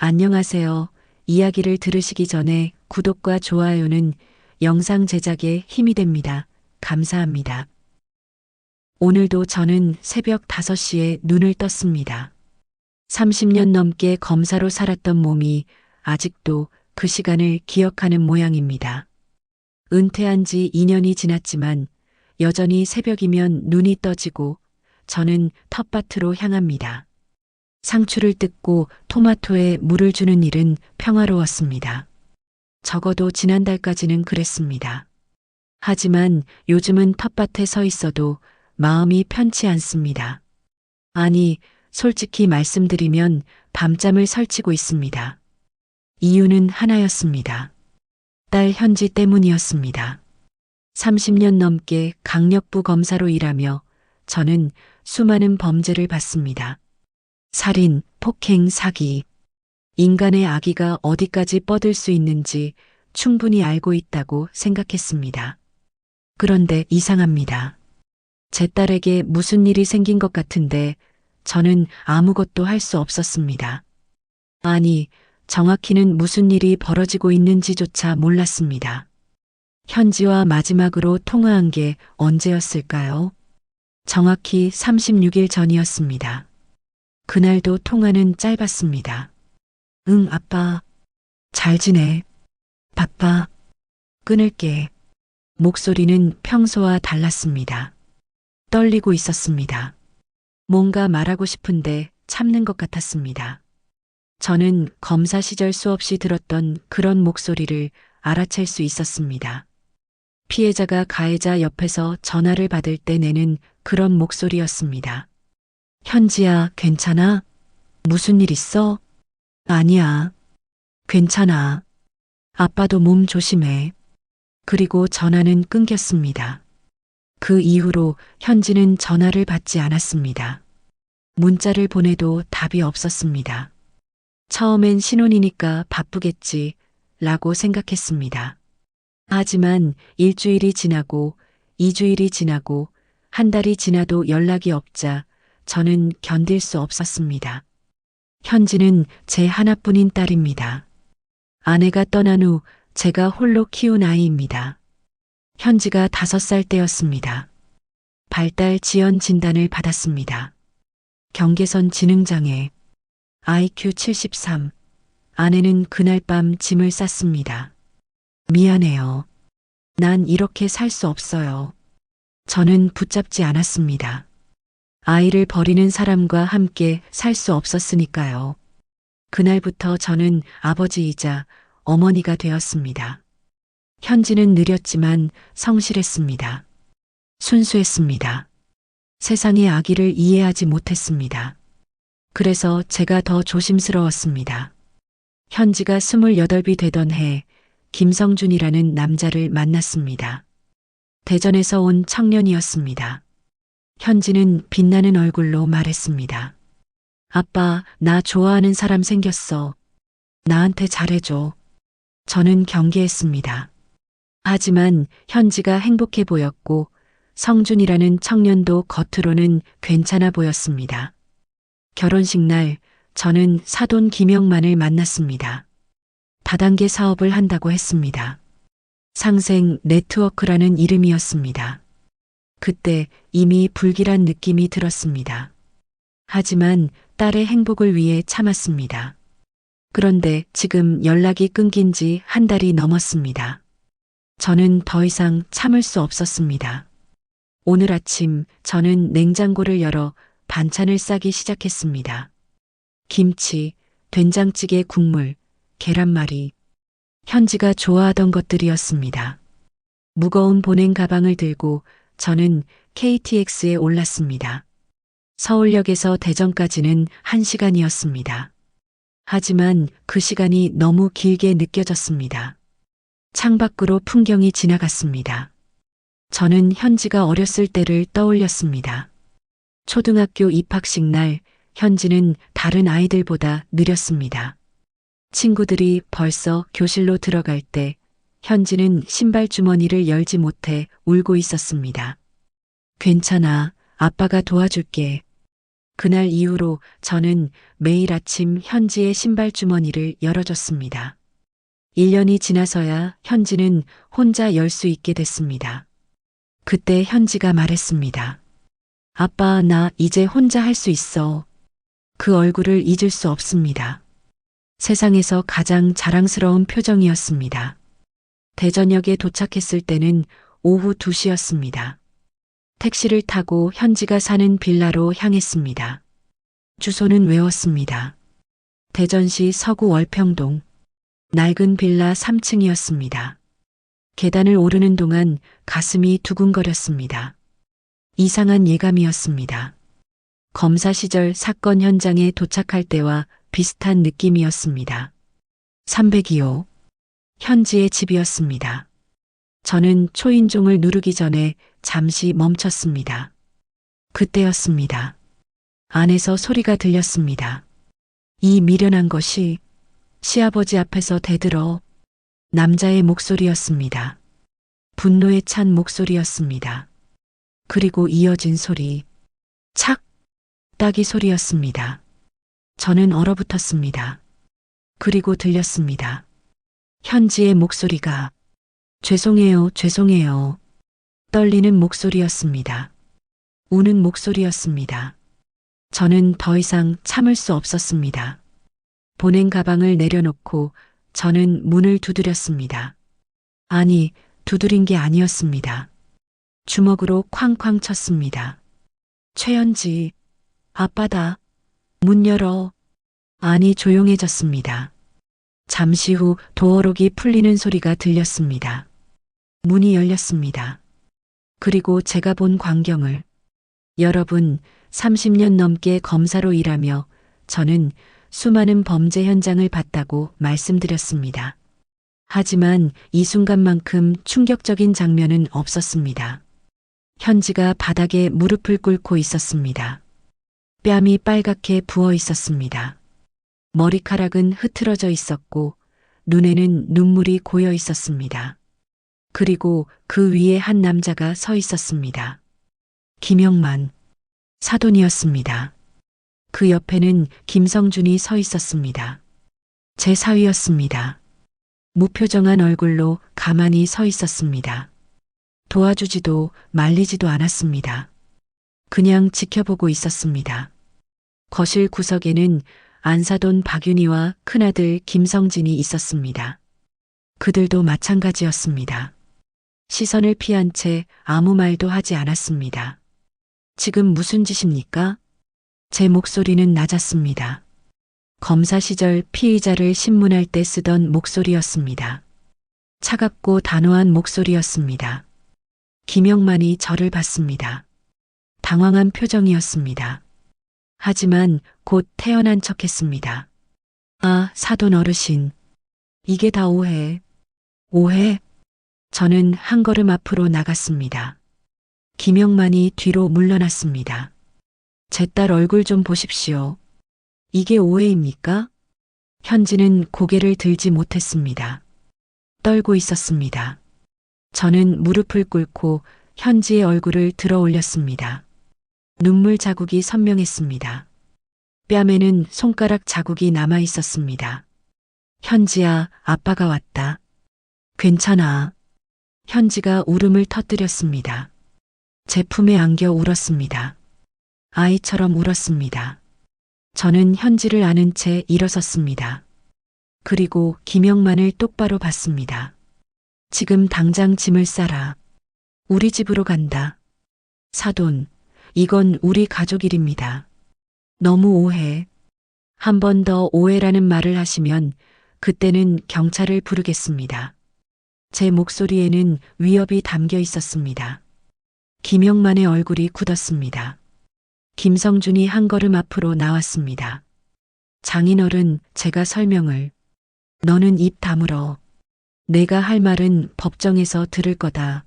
안녕하세요. 이야기를 들으시기 전에 구독과 좋아요는 영상 제작에 힘이 됩니다. 감사합니다. 오늘도 저는 새벽 5시에 눈을 떴습니다. 30년 넘게 검사로 살았던 몸이 아직도 그 시간을 기억하는 모양입니다. 은퇴한 지 2년이 지났지만 여전히 새벽이면 눈이 떠지고 저는 텃밭으로 향합니다. 상추를 뜯고 토마토에 물을 주는 일은 평화로웠습니다. 적어도 지난달까지는 그랬습니다. 하지만 요즘은 텃밭에 서 있어도 마음이 편치 않습니다. 아니, 솔직히 말씀드리면 밤잠을 설치고 있습니다. 이유는 하나였습니다. 딸 현지 때문이었습니다. 30년 넘게 강력부 검사로 일하며 저는 수많은 범죄를 봤습니다. 살인, 폭행, 사기. 인간의 악의가 어디까지 뻗을 수 있는지 충분히 알고 있다고 생각했습니다. 그런데 이상합니다. 제 딸에게 무슨 일이 생긴 것 같은데 저는 아무것도 할 수 없었습니다. 아니, 정확히는 무슨 일이 벌어지고 있는지조차 몰랐습니다. 현지와 마지막으로 통화한 게 언제였을까요? 정확히 36일 전이었습니다. 그날도 통화는 짧았습니다. 응, 아빠. 잘 지내. 바빠. 끊을게. 목소리는 평소와 달랐습니다. 떨리고 있었습니다. 뭔가 말하고 싶은데 참는 것 같았습니다. 저는 검사 시절 수없이 들었던 그런 목소리를 알아챌 수 있었습니다. 피해자가 가해자 옆에서 전화를 받을 때 내는 그런 목소리였습니다. 현지야, 괜찮아? 무슨 일 있어? 아니야. 괜찮아. 아빠도 몸 조심해. 그리고 전화는 끊겼습니다. 그 이후로 현지는 전화를 받지 않았습니다. 문자를 보내도 답이 없었습니다. 처음엔 신혼이니까 바쁘겠지 라고 생각했습니다. 하지만 일주일이 지나고 2주일이 지나고 한 달이 지나도 연락이 없자 저는 견딜 수 없었습니다. 현지는 제 하나뿐인 딸입니다. 아내가 떠난 후 제가 홀로 키운 아이입니다. 현지가 5살 때였습니다. 발달 지연 진단을 받았습니다. 경계선 지능장애, IQ 73. 아내는 그날 밤 짐을 쌌습니다. 미안해요. 난 이렇게 살 수 없어요. 저는 붙잡지 않았습니다. 아이를 버리는 사람과 함께 살 수 없었으니까요. 그날부터 저는 아버지이자 어머니가 되었습니다. 현지는 느렸지만 성실했습니다. 순수했습니다. 세상의 악의를 이해하지 못했습니다. 그래서 제가 더 조심스러웠습니다. 현지가 28이 되던 해 김성준이라는 남자를 만났습니다. 대전에서 온 청년이었습니다. 현지는 빛나는 얼굴로 말했습니다. 아빠, 나 좋아하는 사람 생겼어. 나한테 잘해줘. 저는 경계했습니다. 하지만 현지가 행복해 보였고 성준이라는 청년도 겉으로는 괜찮아 보였습니다. 결혼식 날 저는 사돈 김영만을 만났습니다. 다단계 사업을 한다고 했습니다. 상생 네트워크라는 이름이었습니다. 그때 이미 불길한 느낌이 들었습니다. 하지만 딸의 행복을 위해 참았습니다. 그런데 지금 연락이 끊긴 지 한 달이 넘었습니다. 저는 더 이상 참을 수 없었습니다. 오늘 아침 저는 냉장고를 열어 반찬을 싸기 시작했습니다. 김치, 된장찌개 국물, 계란말이. 현지가 좋아하던 것들이었습니다. 무거운 보냉 가방을 들고 저는 KTX에 올랐습니다. 서울역에서 대전까지는 1시간이었습니다. 하지만 그 시간이 너무 길게 느껴졌습니다. 창밖으로 풍경이 지나갔습니다. 저는 현지가 어렸을 때를 떠올렸습니다. 초등학교 입학식 날 현지는 다른 아이들보다 느렸습니다. 친구들이 벌써 교실로 들어갈 때 현지는 신발 주머니를 열지 못해 울고 있었습니다. 괜찮아, 아빠가 도와줄게. 그날 이후로 저는 매일 아침 현지의 신발 주머니를 열어줬습니다. 1년이 지나서야 현지는 혼자 열 수 있게 됐습니다. 그때 현지가 말했습니다. 아빠, 나 이제 혼자 할 수 있어. 그 얼굴을 잊을 수 없습니다. 세상에서 가장 자랑스러운 표정이었습니다. 대전역에 도착했을 때는 오후 2시였습니다. 택시를 타고 현지가 사는 빌라로 향했습니다. 주소는 외웠습니다. 대전시 서구 월평동. 낡은 빌라 3층이었습니다. 계단을 오르는 동안 가슴이 두근거렸습니다. 이상한 예감이었습니다. 검사 시절 사건 현장에 도착할 때와 비슷한 느낌이었습니다. 302호. 현지의 집이었습니다. 저는 초인종을 누르기 전에 잠시 멈췄습니다. 그때였습니다. 안에서 소리가 들렸습니다. 이 미련한 것이 시아버지 앞에서 대들어. 남자의 목소리였습니다. 분노에 찬 목소리였습니다. 그리고 이어진 소리. 착! 따기 소리였습니다. 저는 얼어붙었습니다. 그리고 들렸습니다. 현지의 목소리가 죄송해요, 죄송해요. 떨리는 목소리였습니다. 우는 목소리였습니다. 저는 더 이상 참을 수 없었습니다. 보냉 가방을 내려놓고 저는 문을 두드렸습니다. 아니, 두드린 게 아니었습니다. 주먹으로 쾅쾅 쳤습니다. 최현지, 아빠다. 문 열어. 안이 조용해졌습니다. 잠시 후 도어록이 풀리는 소리가 들렸습니다. 문이 열렸습니다. 그리고 제가 본 광경을. 여러분, 30년 넘게 검사로 일하며 저는 수많은 범죄 현장을 봤다고 말씀드렸습니다. 하지만 이 순간만큼 충격적인 장면은 없었습니다. 현지가 바닥에 무릎을 꿇고 있었습니다. 뺨이 빨갛게 부어 있었습니다. 머리카락은 흐트러져 있었고 눈에는 눈물이 고여 있었습니다. 그리고 그 위에 한 남자가 서 있었습니다. 김영만, 사돈이었습니다. 그 옆에는 김성준이 서 있었습니다. 제 사위였습니다. 무표정한 얼굴로 가만히 서 있었습니다. 도와주지도 말리지도 않았습니다. 그냥 지켜보고 있었습니다. 거실 구석에는 안사돈 박윤희와 큰아들 김성진이 있었습니다. 그들도 마찬가지였습니다. 시선을 피한 채 아무 말도 하지 않았습니다. 지금 무슨 짓입니까? 제 목소리는 낮았습니다. 검사 시절 피의자를 신문할 때 쓰던 목소리였습니다. 차갑고 단호한 목소리였습니다. 김영만이 저를 봤습니다. 당황한 표정이었습니다. 하지만 곧 태연한 척했습니다. 아, 사돈 어르신. 이게 다 오해. 오해? 저는 한 걸음 앞으로 나갔습니다. 김영만이 뒤로 물러났습니다. 제 딸 얼굴 좀 보십시오. 이게 오해입니까? 현지는 고개를 들지 못했습니다. 떨고 있었습니다. 저는 무릎을 꿇고 현지의 얼굴을 들어 올렸습니다. 눈물 자국이 선명했습니다. 뺨에는 손가락 자국이 남아 있었습니다. 현지야, 아빠가 왔다. 괜찮아. 현지가 울음을 터뜨렸습니다. 제 품에 안겨 울었습니다. 아이처럼 울었습니다. 저는 현지를 아는 채 일어섰습니다. 그리고 김영만을 똑바로 봤습니다. 지금 당장 짐을 싸라. 우리 집으로 간다. 사돈, 이건 우리 가족 일입니다. 너무 오해. 한 번 더 오해라는 말을 하시면 그때는 경찰을 부르겠습니다. 제 목소리에는 위협이 담겨 있었습니다. 김영만의 얼굴이 굳었습니다. 김성준이 한 걸음 앞으로 나왔습니다. 장인어른, 제가 설명을. 너는 입 다물어. 내가 할 말은 법정에서 들을 거다.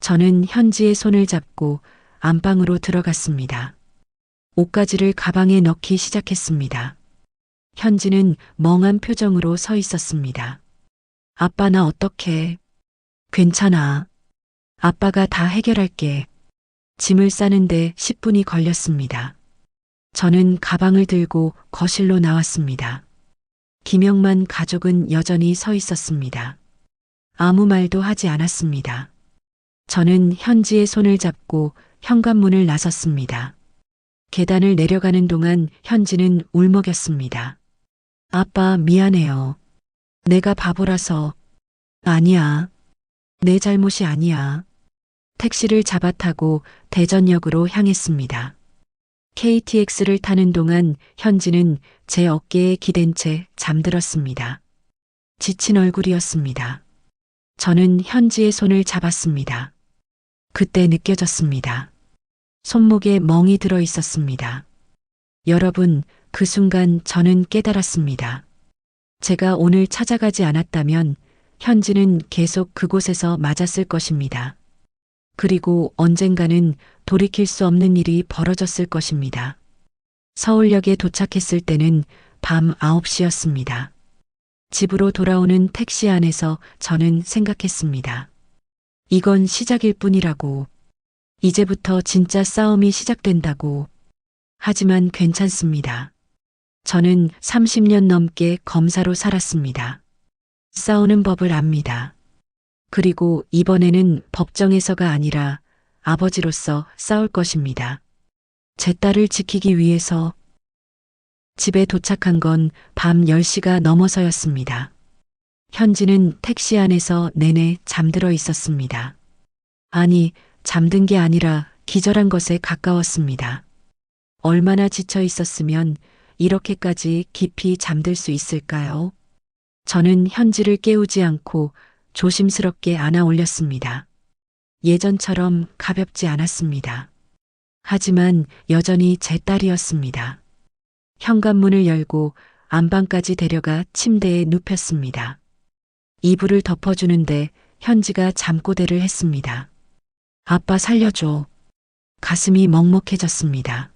저는 현지의 손을 잡고 안방으로 들어갔습니다. 옷가지를 가방에 넣기 시작했습니다. 현지는 멍한 표정으로 서 있었습니다. 아빠, 나 어떡해? 괜찮아. 아빠가 다 해결할게. 짐을 싸는데 10분이 걸렸습니다. 저는 가방을 들고 거실로 나왔습니다. 김영만 가족은 여전히 서 있었습니다. 아무 말도 하지 않았습니다. 저는 현지의 손을 잡고 현관문을 나섰습니다. 계단을 내려가는 동안 현지는 울먹였습니다. 아빠, 미안해요. 내가 바보라서. 아니야. 내 잘못이 아니야. 택시를 잡아 타고 대전역으로 향했습니다. KTX를 타는 동안 현지는 제 어깨에 기댄 채 잠들었습니다. 지친 얼굴이었습니다. 저는 현지의 손을 잡았습니다. 그때 느껴졌습니다. 손목에 멍이 들어 있었습니다. 여러분, 그 순간 저는 깨달았습니다. 제가 오늘 찾아가지 않았다면 현지는 계속 그곳에서 맞았을 것입니다. 그리고 언젠가는 돌이킬 수 없는 일이 벌어졌을 것입니다. 서울역에 도착했을 때는 밤 9시였습니다. 집으로 돌아오는 택시 안에서 저는 생각했습니다. 이건 시작일 뿐이라고. 이제부터 진짜 싸움이 시작된다고. 하지만 괜찮습니다. 저는 30년 넘게 검사로 살았습니다. 싸우는 법을 압니다. 그리고 이번에는 법정에서가 아니라 아버지로서 싸울 것입니다. 제 딸을 지키기 위해서. 집에 도착한 건 밤 10시가 넘어서였습니다. 현지는 택시 안에서 내내 잠들어 있었습니다. 아니, 잠든 게 아니라 기절한 것에 가까웠습니다. 얼마나 지쳐 있었으면 이렇게까지 깊이 잠들 수 있을까요? 저는 현지를 깨우지 않고 조심스럽게 안아 올렸습니다. 예전처럼 가볍지 않았습니다. 하지만 여전히 제 딸이었습니다. 현관문을 열고 안방까지 데려가 침대에 눕혔습니다. 이불을 덮어주는데 현지가 잠꼬대를 했습니다. 아빠 살려줘. 가슴이 먹먹해졌습니다.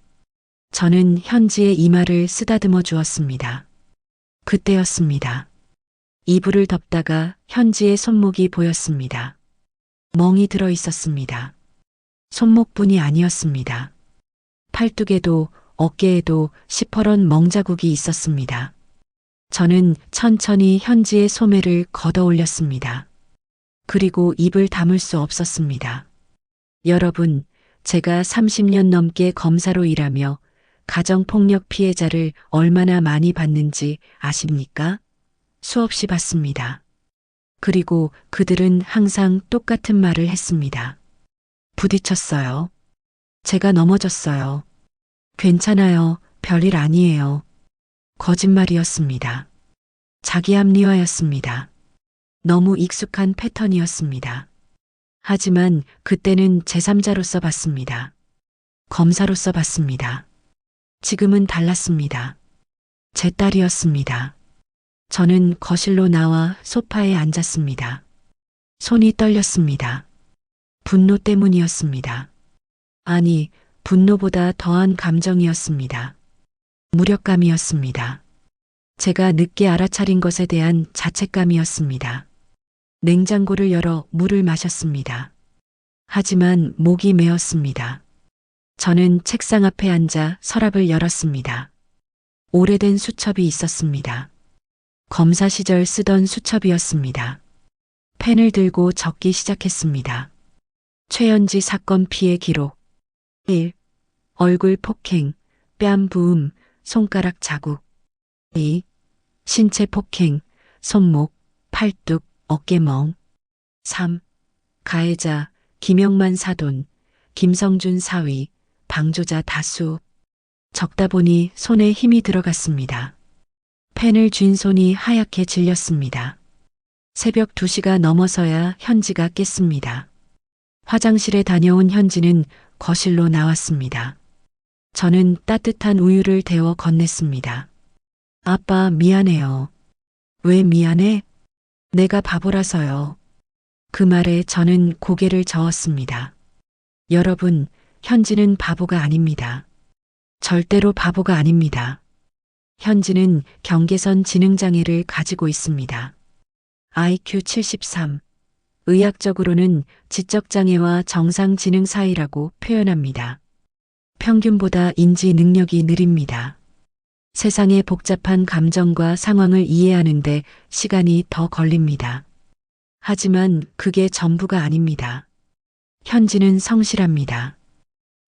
저는 현지의 이마를 쓰다듬어 주었습니다. 그때였습니다. 이불을 덮다가 현지의 손목이 보였습니다. 멍이 들어 있었습니다. 손목뿐이 아니었습니다. 팔뚝에도 어깨에도 시퍼런 멍자국이 있었습니다. 저는 천천히 현지의 소매를 걷어 올렸습니다. 그리고 입을 다물 수 없었습니다. 여러분, 제가 30년 넘게 검사로 일하며 가정폭력 피해자를 얼마나 많이 봤는지 아십니까? 수없이 봤습니다. 그리고 그들은 항상 똑같은 말을 했습니다. 부딪혔어요. 제가 넘어졌어요. 괜찮아요. 별일 아니에요. 거짓말이었습니다. 자기 합리화였습니다. 너무 익숙한 패턴이었습니다. 하지만 그때는 제3자로서 봤습니다. 검사로서 봤습니다. 지금은 달랐습니다. 제 딸이었습니다. 저는 거실로 나와 소파에 앉았습니다. 손이 떨렸습니다. 분노 때문이었습니다. 아니, 분노보다 더한 감정이었습니다. 무력감이었습니다. 제가 늦게 알아차린 것에 대한 자책감이었습니다. 냉장고를 열어 물을 마셨습니다. 하지만 목이 메었습니다. 저는 책상 앞에 앉아 서랍을 열었습니다. 오래된 수첩이 있었습니다. 검사 시절 쓰던 수첩이었습니다. 펜을 들고 적기 시작했습니다. 최현지 사건 피해 기록. 1. 얼굴 폭행, 뺨 부음, 손가락 자국. 2. 신체 폭행, 손목, 팔뚝, 어깨멍. 3. 가해자, 김영만 사돈, 김성준 사위, 방조자 다수. 적다 보니 손에 힘이 들어갔습니다. 펜을 쥔 손이 하얗게 질렸습니다. 새벽 2시가 넘어서야 현지가 깼습니다. 화장실에 다녀온 현지는 거실로 나왔습니다. 저는 따뜻한 우유를 데워 건넸습니다. 아빠, 미안해요. 왜 미안해? 내가 바보라서요. 그 말에 저는 고개를 저었습니다. 여러분, 현지는 바보가 아닙니다. 절대로 바보가 아닙니다. 현지는 경계선 지능장애를 가지고 있습니다. IQ 73. 의학적으로는 지적장애와 정상지능 사이라고 표현합니다. 평균보다 인지 능력이 느립니다. 세상의 복잡한 감정과 상황을 이해하는데 시간이 더 걸립니다. 하지만 그게 전부가 아닙니다. 현지는 성실합니다.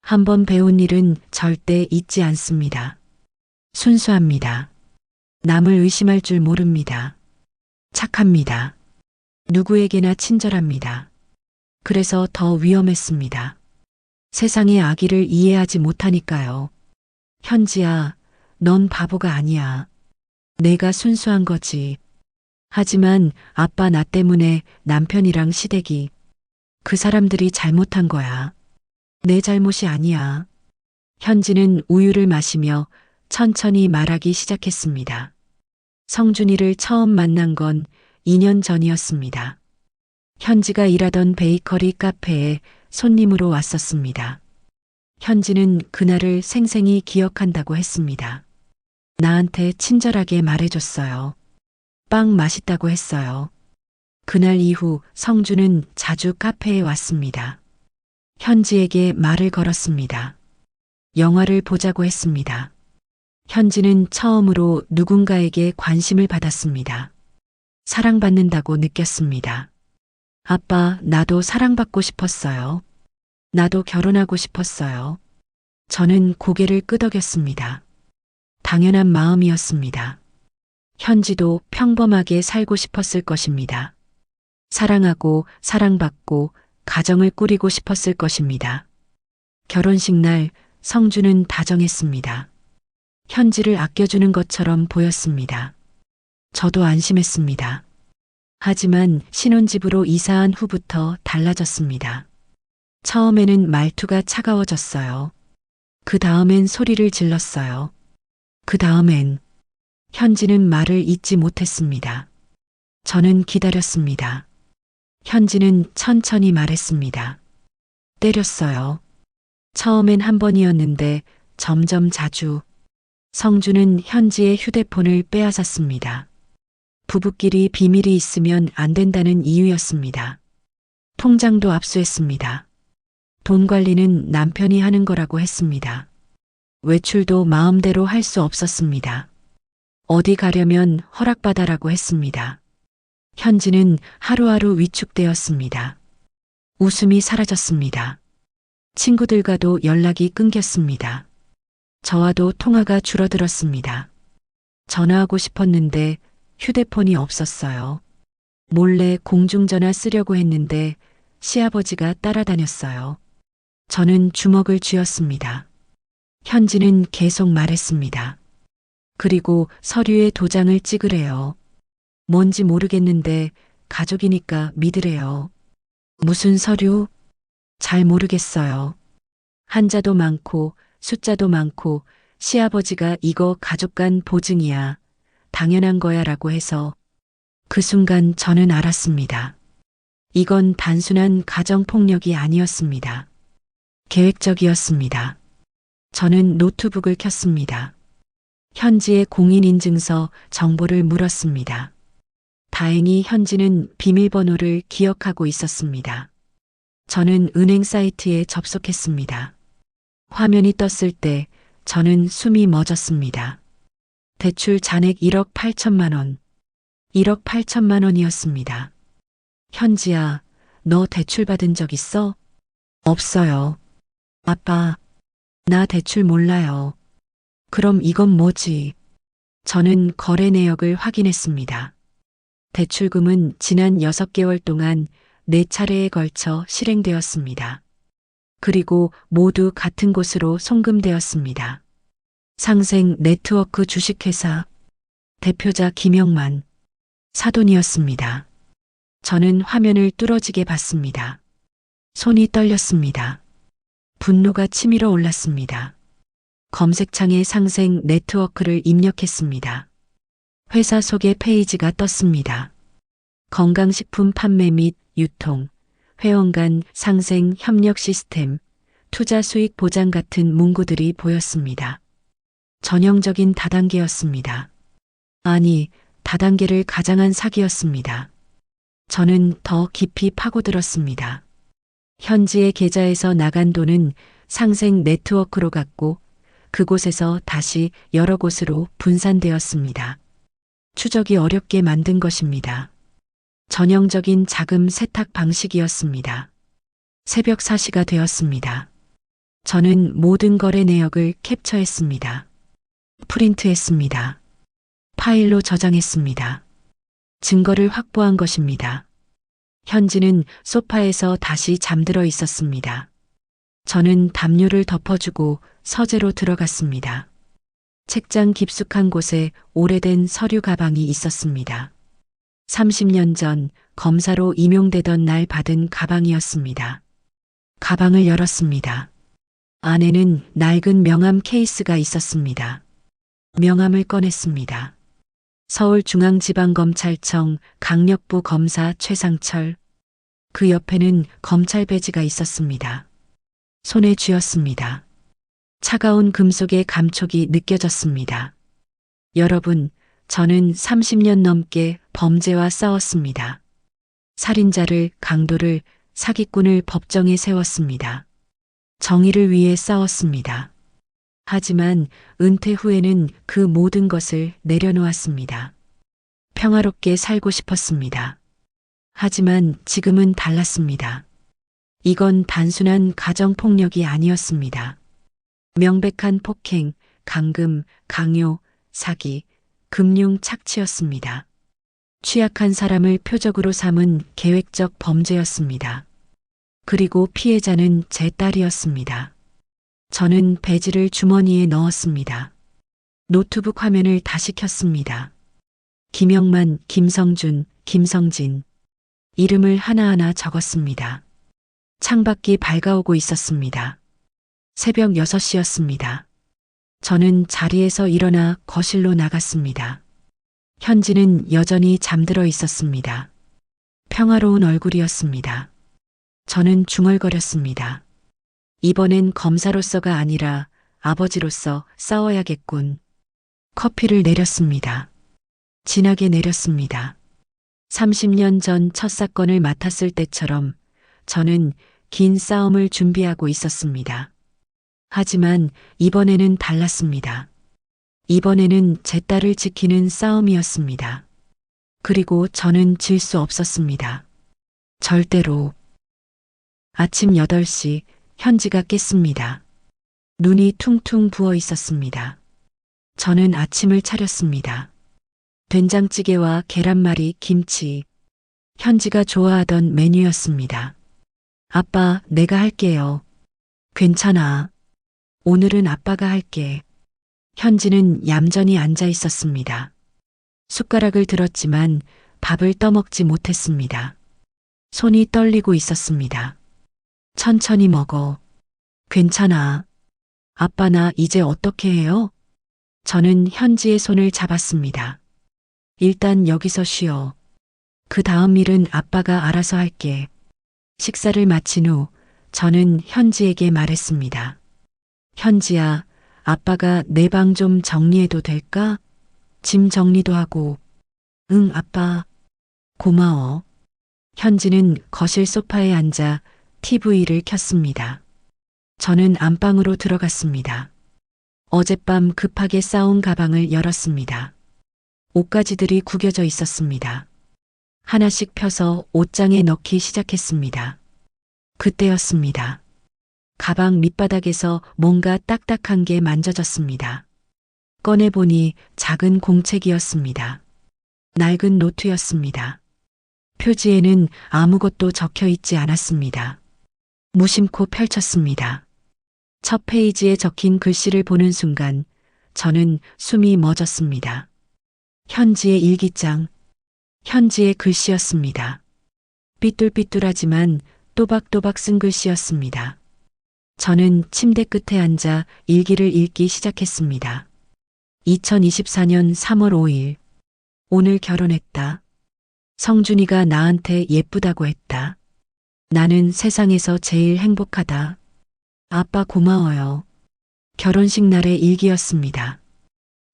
한번 배운 일은 절대 잊지 않습니다. 순수합니다. 남을 의심할 줄 모릅니다. 착합니다. 누구에게나 친절합니다. 그래서 더 위험했습니다. 세상의 악의를 이해하지 못하니까요. 현지야, 넌 바보가 아니야. 내가 순수한 거지. 하지만 아빠 나 때문에 남편이랑 시댁이 그 사람들이 잘못한 거야. 내 잘못이 아니야. 현지는 우유를 마시며 천천히 말하기 시작했습니다. 성준이를 처음 만난 건 2년 전이었습니다. 현지가 일하던 베이커리 카페에 손님으로 왔었습니다. 현지는 그날을 생생히 기억한다고 했습니다. 나한테 친절하게 말해줬어요. 빵 맛있다고 했어요. 그날 이후 성준은 자주 카페에 왔습니다. 현지에게 말을 걸었습니다. 영화를 보자고 했습니다. 현지는 처음으로 누군가에게 관심을 받았습니다. 사랑받는다고 느꼈습니다. 아빠, 나도 사랑받고 싶었어요. 나도 결혼하고 싶었어요. 저는 고개를 끄덕였습니다. 당연한 마음이었습니다. 현지도 평범하게 살고 싶었을 것입니다. 사랑하고 사랑받고 가정을 꾸리고 싶었을 것입니다. 결혼식 날 성준은 다정했습니다. 현지를 아껴주는 것처럼 보였습니다. 저도 안심했습니다. 하지만 신혼집으로 이사한 후부터 달라졌습니다. 처음에는 말투가 차가워졌어요. 그 다음엔 소리를 질렀어요. 그 다음엔 현지는 말을 잇지 못했습니다. 저는 기다렸습니다. 현지는 천천히 말했습니다. 때렸어요. 처음엔 한 번이었는데 점점 자주. 성준은 현지의 휴대폰을 빼앗았습니다. 부부끼리 비밀이 있으면 안 된다는 이유였습니다. 통장도 압수했습니다. 돈 관리는 남편이 하는 거라고 했습니다. 외출도 마음대로 할 수 없었습니다. 어디 가려면 허락받아라고 했습니다. 현지는 하루하루 위축되었습니다. 웃음이 사라졌습니다. 친구들과도 연락이 끊겼습니다. 저와도 통화가 줄어들었습니다. 전화하고 싶었는데 휴대폰이 없었어요. 몰래 공중전화 쓰려고 했는데 시아버지가 따라다녔어요. 저는 주먹을 쥐었습니다. 현지는 계속 말했습니다. 그리고 서류에 도장을 찍으래요. 뭔지 모르겠는데 가족이니까 믿으래요. 무슨 서류? 잘 모르겠어요. 한자도 많고 숫자도 많고 시아버지가 이거 가족 간 보증이야. 당연한 거야 라고 해서 그 순간 저는 알았습니다. 이건 단순한 가정폭력이 아니었습니다. 계획적이었습니다. 저는 노트북을 켰습니다. 현지의 공인인증서 정보를 물었습니다. 다행히 현지는 비밀번호를 기억하고 있었습니다. 저는 은행 사이트에 접속했습니다. 화면이 떴을 때 저는 숨이 멎었습니다. 대출 잔액 1억 8천만 원. 1억 8천만 원이었습니다. 현지야, 너 대출 받은 적 있어? 없어요. 아빠, 나 대출 몰라요. 그럼 이건 뭐지? 저는 거래 내역을 확인했습니다. 대출금은 지난 6개월 동안 4차례에 걸쳐 실행되었습니다. 그리고 모두 같은 곳으로 송금되었습니다. 상생 네트워크 주식회사 대표자 김영만 사돈이었습니다. 저는 화면을 뚫어지게 봤습니다. 손이 떨렸습니다. 분노가 치밀어 올랐습니다. 검색창에 상생 네트워크를 입력했습니다. 회사 소개 페이지가 떴습니다. 건강식품 판매 및 유통, 회원 간 상생 협력 시스템, 투자 수익 보장 같은 문구들이 보였습니다. 전형적인 다단계였습니다. 아니, 다단계를 가장한 사기였습니다. 저는 더 깊이 파고들었습니다. 현지의 계좌에서 나간 돈은 상생 네트워크로 갔고 그곳에서 다시 여러 곳으로 분산되었습니다. 추적이 어렵게 만든 것입니다. 전형적인 자금 세탁 방식이었습니다. 새벽 4시가 되었습니다. 저는 모든 거래 내역을 캡처했습니다. 프린트했습니다. 파일로 저장했습니다. 증거를 확보한 것입니다. 현지는 소파에서 다시 잠들어 있었습니다. 저는 담요를 덮어주고 서재로 들어갔습니다. 책장 깊숙한 곳에 오래된 서류 가방이 있었습니다. 30년 전 검사로 임용되던 날 받은 가방이었습니다. 가방을 열었습니다. 안에는 낡은 명함 케이스가 있었습니다. 명함을 꺼냈습니다. 서울중앙지방검찰청 강력부 검사 최상철. 그 옆에는 검찰 배지가 있었습니다. 손에 쥐었습니다. 차가운 금속의 감촉이 느껴졌습니다. 여러분, 저는 30년 넘게 범죄와 싸웠습니다. 살인자를, 강도를, 사기꾼을 법정에 세웠습니다. 정의를 위해 싸웠습니다. 하지만 은퇴 후에는 그 모든 것을 내려놓았습니다. 평화롭게 살고 싶었습니다. 하지만 지금은 달랐습니다. 이건 단순한 가정폭력이 아니었습니다. 명백한 폭행, 감금, 강요, 사기, 금융 착취였습니다. 취약한 사람을 표적으로 삼은 계획적 범죄였습니다. 그리고 피해자는 제 딸이었습니다. 저는 배지를 주머니에 넣었습니다. 노트북 화면을 다시 켰습니다. 김영만, 김성준, 김성진. 이름을 하나하나 적었습니다. 창밖이 밝아오고 있었습니다. 새벽 6시였습니다. 저는 자리에서 일어나 거실로 나갔습니다. 현지는 여전히 잠들어 있었습니다. 평화로운 얼굴이었습니다. 저는 중얼거렸습니다. 이번엔 검사로서가 아니라 아버지로서 싸워야겠군. 커피를 내렸습니다. 진하게 내렸습니다. 30년 전 첫 사건을 맡았을 때처럼 저는 긴 싸움을 준비하고 있었습니다. 하지만 이번에는 달랐습니다. 이번에는 제 딸을 지키는 싸움이었습니다. 그리고 저는 질 수 없었습니다. 절대로. 아침 8시 현지가 깼습니다. 눈이 퉁퉁 부어 있었습니다. 저는 아침을 차렸습니다. 된장찌개와 계란말이, 김치. 현지가 좋아하던 메뉴였습니다. 아빠, 내가 할게요. 괜찮아. 오늘은 아빠가 할게. 현지는 얌전히 앉아 있었습니다. 숟가락을 들었지만 밥을 떠먹지 못했습니다. 손이 떨리고 있었습니다. 천천히 먹어. 괜찮아. 아빠 나 이제 어떻게 해요? 저는 현지의 손을 잡았습니다. 일단 여기서 쉬어. 그 다음 일은 아빠가 알아서 할게. 식사를 마친 후 저는 현지에게 말했습니다. 현지야, 아빠가 내 방 좀 정리해도 될까? 짐 정리도 하고. 응, 아빠. 고마워. 현지는 거실 소파에 앉아 TV를 켰습니다. 저는 안방으로 들어갔습니다. 어젯밤 급하게 싸온 가방을 열었습니다. 옷가지들이 구겨져 있었습니다. 하나씩 펴서 옷장에 넣기 시작했습니다. 그때였습니다. 가방 밑바닥에서 뭔가 딱딱한 게 만져졌습니다. 꺼내보니 작은 공책이었습니다. 낡은 노트였습니다. 표지에는 아무것도 적혀 있지 않았습니다. 무심코 펼쳤습니다. 첫 페이지에 적힌 글씨를 보는 순간 저는 숨이 멎었습니다. 현지의 일기장, 현지의 글씨였습니다. 삐뚤삐뚤하지만 또박또박 쓴 글씨였습니다. 저는 침대 끝에 앉아 일기를 읽기 시작했습니다. 2024년 3월 5일. 오늘 결혼했다. 성준이가 나한테 예쁘다고 했다. 나는 세상에서 제일 행복하다. 아빠 고마워요. 결혼식 날의 일기였습니다.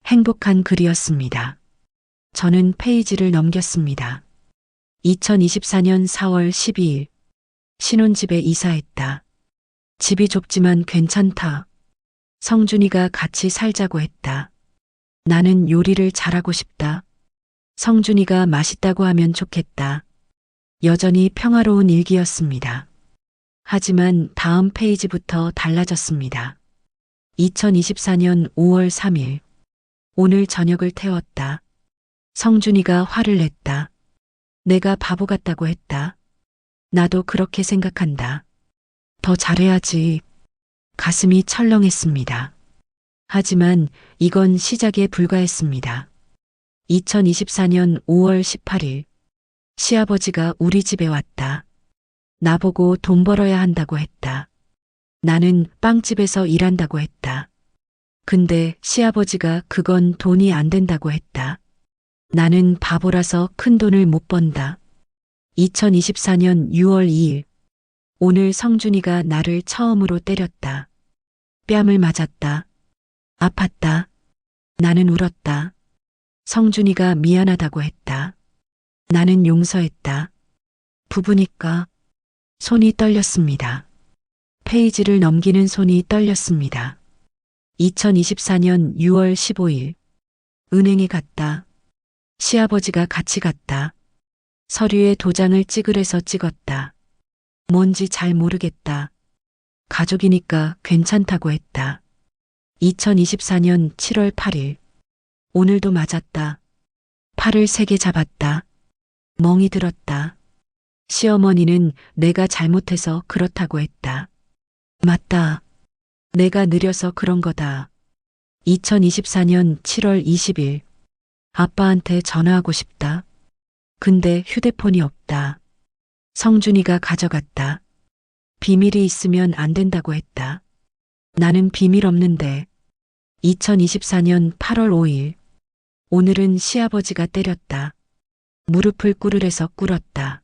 행복한 글이었습니다. 저는 페이지를 넘겼습니다. 2024년 4월 12일. 신혼집에 이사했다. 집이 좁지만 괜찮다. 성준이가 같이 살자고 했다. 나는 요리를 잘하고 싶다. 성준이가 맛있다고 하면 좋겠다. 여전히 평화로운 일기였습니다. 하지만 다음 페이지부터 달라졌습니다. 2024년 5월 3일. 오늘 저녁을 태웠다. 성준이가 화를 냈다. 내가 바보 같다고 했다. 나도 그렇게 생각한다. 더 잘해야지. 가슴이 철렁했습니다. 하지만 이건 시작에 불과했습니다. 2024년 5월 18일. 시아버지가 우리 집에 왔다. 나보고 돈 벌어야 한다고 했다. 나는 빵집에서 일한다고 했다. 근데 시아버지가 그건 돈이 안 된다고 했다. 나는 바보라서 큰 돈을 못 번다. 2024년 6월 2일. 오늘 성준이가 나를 처음으로 때렸다. 뺨을 맞았다. 아팠다. 나는 울었다. 성준이가 미안하다고 했다. 나는 용서했다. 부부니까. 손이 떨렸습니다. 페이지를 넘기는 손이 떨렸습니다. 2024년 6월 15일. 은행에 갔다. 시아버지가 같이 갔다. 서류에 도장을 찍으래서 찍었다. 뭔지 잘 모르겠다. 가족이니까 괜찮다고 했다. 2024년 7월 8일. 오늘도 맞았다. 팔을 3개 잡았다. 멍이 들었다. 시어머니는 내가 잘못해서 그렇다고 했다. 맞다. 내가 느려서 그런 거다. 2024년 7월 20일. 아빠한테 전화하고 싶다. 근데 휴대폰이 없다. 성준이가 가져갔다. 비밀이 있으면 안 된다고 했다. 나는 비밀 없는데. 2024년 8월 5일. 오늘은 시아버지가 때렸다. 무릎을 꿇으래서 꿇었다.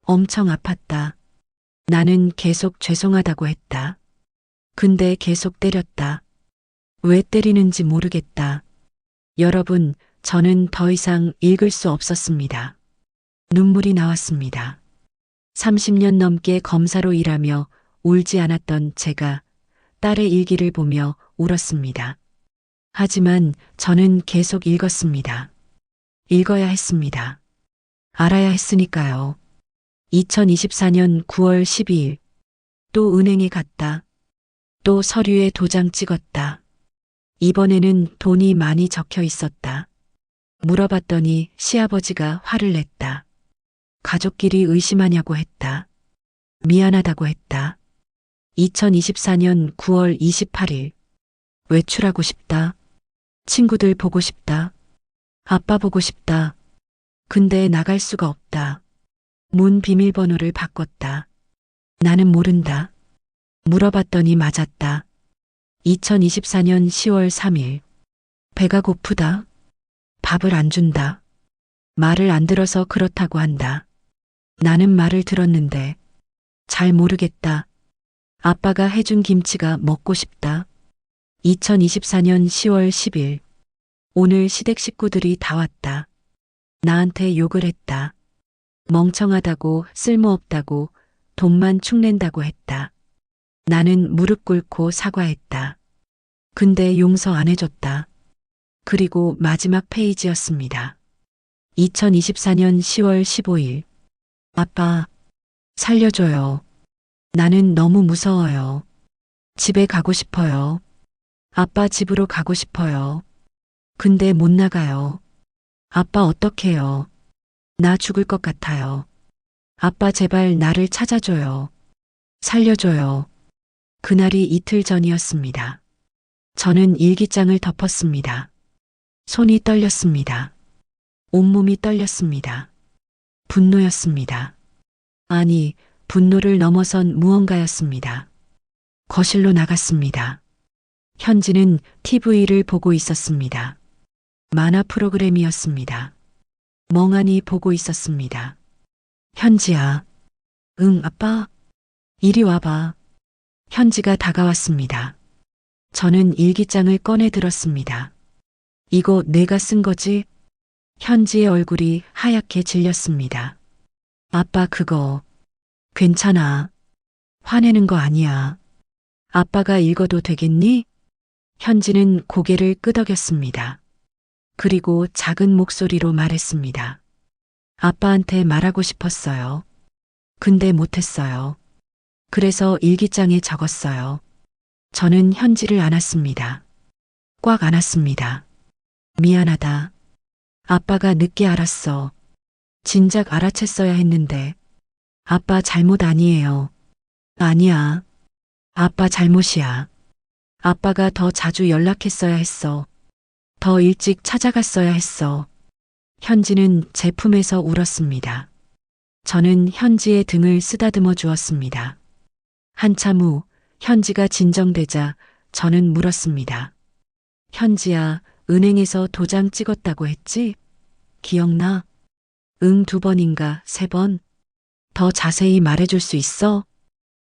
엄청 아팠다. 나는 계속 죄송하다고 했다. 근데 계속 때렸다. 왜 때리는지 모르겠다. 여러분, 저는 더 이상 읽을 수 없었습니다. 눈물이 나왔습니다. 30년 넘게 검사로 일하며 울지 않았던 제가 딸의 일기를 보며 울었습니다. 하지만 저는 계속 읽었습니다. 읽어야 했습니다. 알아야 했으니까요. 2024년 9월 12일. 또 은행에 갔다. 또 서류에 도장 찍었다. 이번에는 돈이 많이 적혀 있었다. 물어봤더니 시아버지가 화를 냈다. 가족끼리 의심하냐고 했다. 미안하다고 했다. 2024년 9월 28일. 외출하고 싶다. 친구들 보고 싶다. 아빠 보고 싶다. 근데 나갈 수가 없다. 문 비밀번호를 바꿨다. 나는 모른다. 물어봤더니 맞았다. 2024년 10월 3일. 배가 고프다. 밥을 안 준다. 말을 안 들어서 그렇다고 한다. 나는 말을 들었는데 잘 모르겠다. 아빠가 해준 김치가 먹고 싶다. 2024년 10월 10일. 오늘 시댁 식구들이 다 왔다. 나한테 욕을 했다. 멍청하다고 쓸모없다고 돈만 축낸다고 했다. 나는 무릎 꿇고 사과했다. 근데 용서 안 해줬다. 그리고 마지막 페이지였습니다. 2024년 10월 15일. 아빠, 살려줘요. 나는 너무 무서워요. 집에 가고 싶어요. 아빠 집으로 가고 싶어요. 근데 못 나가요. 아빠 어떡해요? 나 죽을 것 같아요. 아빠 제발 나를 찾아줘요. 살려줘요. 그날이 이틀 전이었습니다. 저는 일기장을 덮었습니다. 손이 떨렸습니다. 온몸이 떨렸습니다. 분노였습니다. 아니, 분노를 넘어선 무언가였습니다. 거실로 나갔습니다. 현지는 TV를 보고 있었습니다. 만화 프로그램이었습니다. 멍하니 보고 있었습니다. 현지야. 응, 아빠. 이리 와봐. 현지가 다가왔습니다. 저는 일기장을 꺼내 들었습니다. 이거 내가 쓴 거지? 현지의 얼굴이 하얗게 질렸습니다. 아빠 그거 괜찮아. 화내는 거 아니야. 아빠가 읽어도 되겠니? 현지는 고개를 끄덕였습니다. 그리고 작은 목소리로 말했습니다. 아빠한테 말하고 싶었어요. 근데 못했어요. 그래서 일기장에 적었어요. 저는 현지를 안았습니다. 꽉 안았습니다. 미안하다. 아빠가 늦게 알았어. 진작 알아챘어야 했는데. 아빠 잘못 아니에요. 아니야. 아빠 잘못이야. 아빠가 더 자주 연락했어야 했어. 더 일찍 찾아갔어야 했어. 현지는 제 품에서 울었습니다. 저는 현지의 등을 쓰다듬어 주었습니다. 한참 후 현지가 진정되자 저는 물었습니다. 현지야, 은행에서 도장 찍었다고 했지? 기억나? 응, 2번인가 3번? 더 자세히 말해줄 수 있어?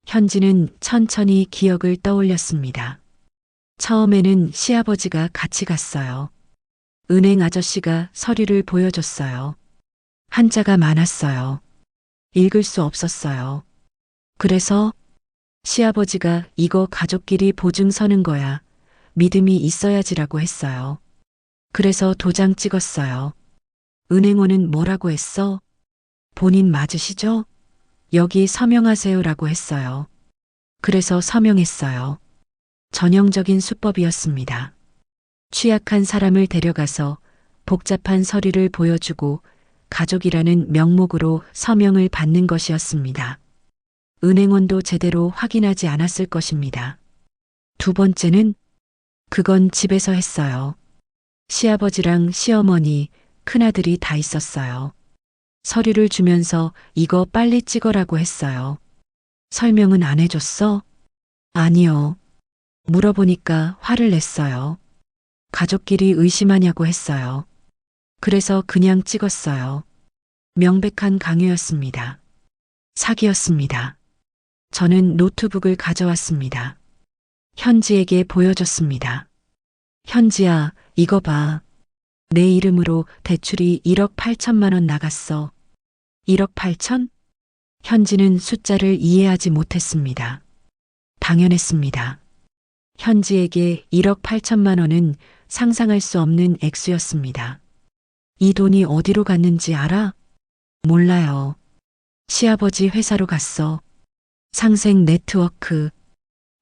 현지는 천천히 기억을 떠올렸습니다. 처음에는 시아버지가 같이 갔어요. 은행 아저씨가 서류를 보여줬어요. 한자가 많았어요. 읽을 수 없었어요. 그래서 시아버지가 이거 가족끼리 보증 서는 거야. 믿음이 있어야지라고 했어요. 그래서 도장 찍었어요. 은행원은 뭐라고 했어? 본인 맞으시죠? 여기 서명하세요라고 했어요. 그래서 서명했어요. 전형적인 수법이었습니다. 취약한 사람을 데려가서 복잡한 서류를 보여주고 가족이라는 명목으로 서명을 받는 것이었습니다. 은행원도 제대로 확인하지 않았을 것입니다. 2번째는 그건 집에서 했어요. 시아버지랑 시어머니, 큰아들이 다 있었어요. 서류를 주면서 이거 빨리 찍어라고 했어요. 설명은 안 해줬어? 아니요. 물어보니까 화를 냈어요. 가족끼리 의심하냐고 했어요. 그래서 그냥 찍었어요. 명백한 강요였습니다. 사기였습니다. 저는 노트북을 가져왔습니다. 현지에게 보여줬습니다. 현지야, 이거 봐. 내 이름으로 대출이 1억 8천만 원 나갔어. 1억 8천? 현지는 숫자를 이해하지 못했습니다. 당연했습니다. 현지에게 1억 8천만 원은 상상할 수 없는 액수였습니다. 이 돈이 어디로 갔는지 알아? 몰라요. 시아버지 회사로 갔어. 상생 네트워크.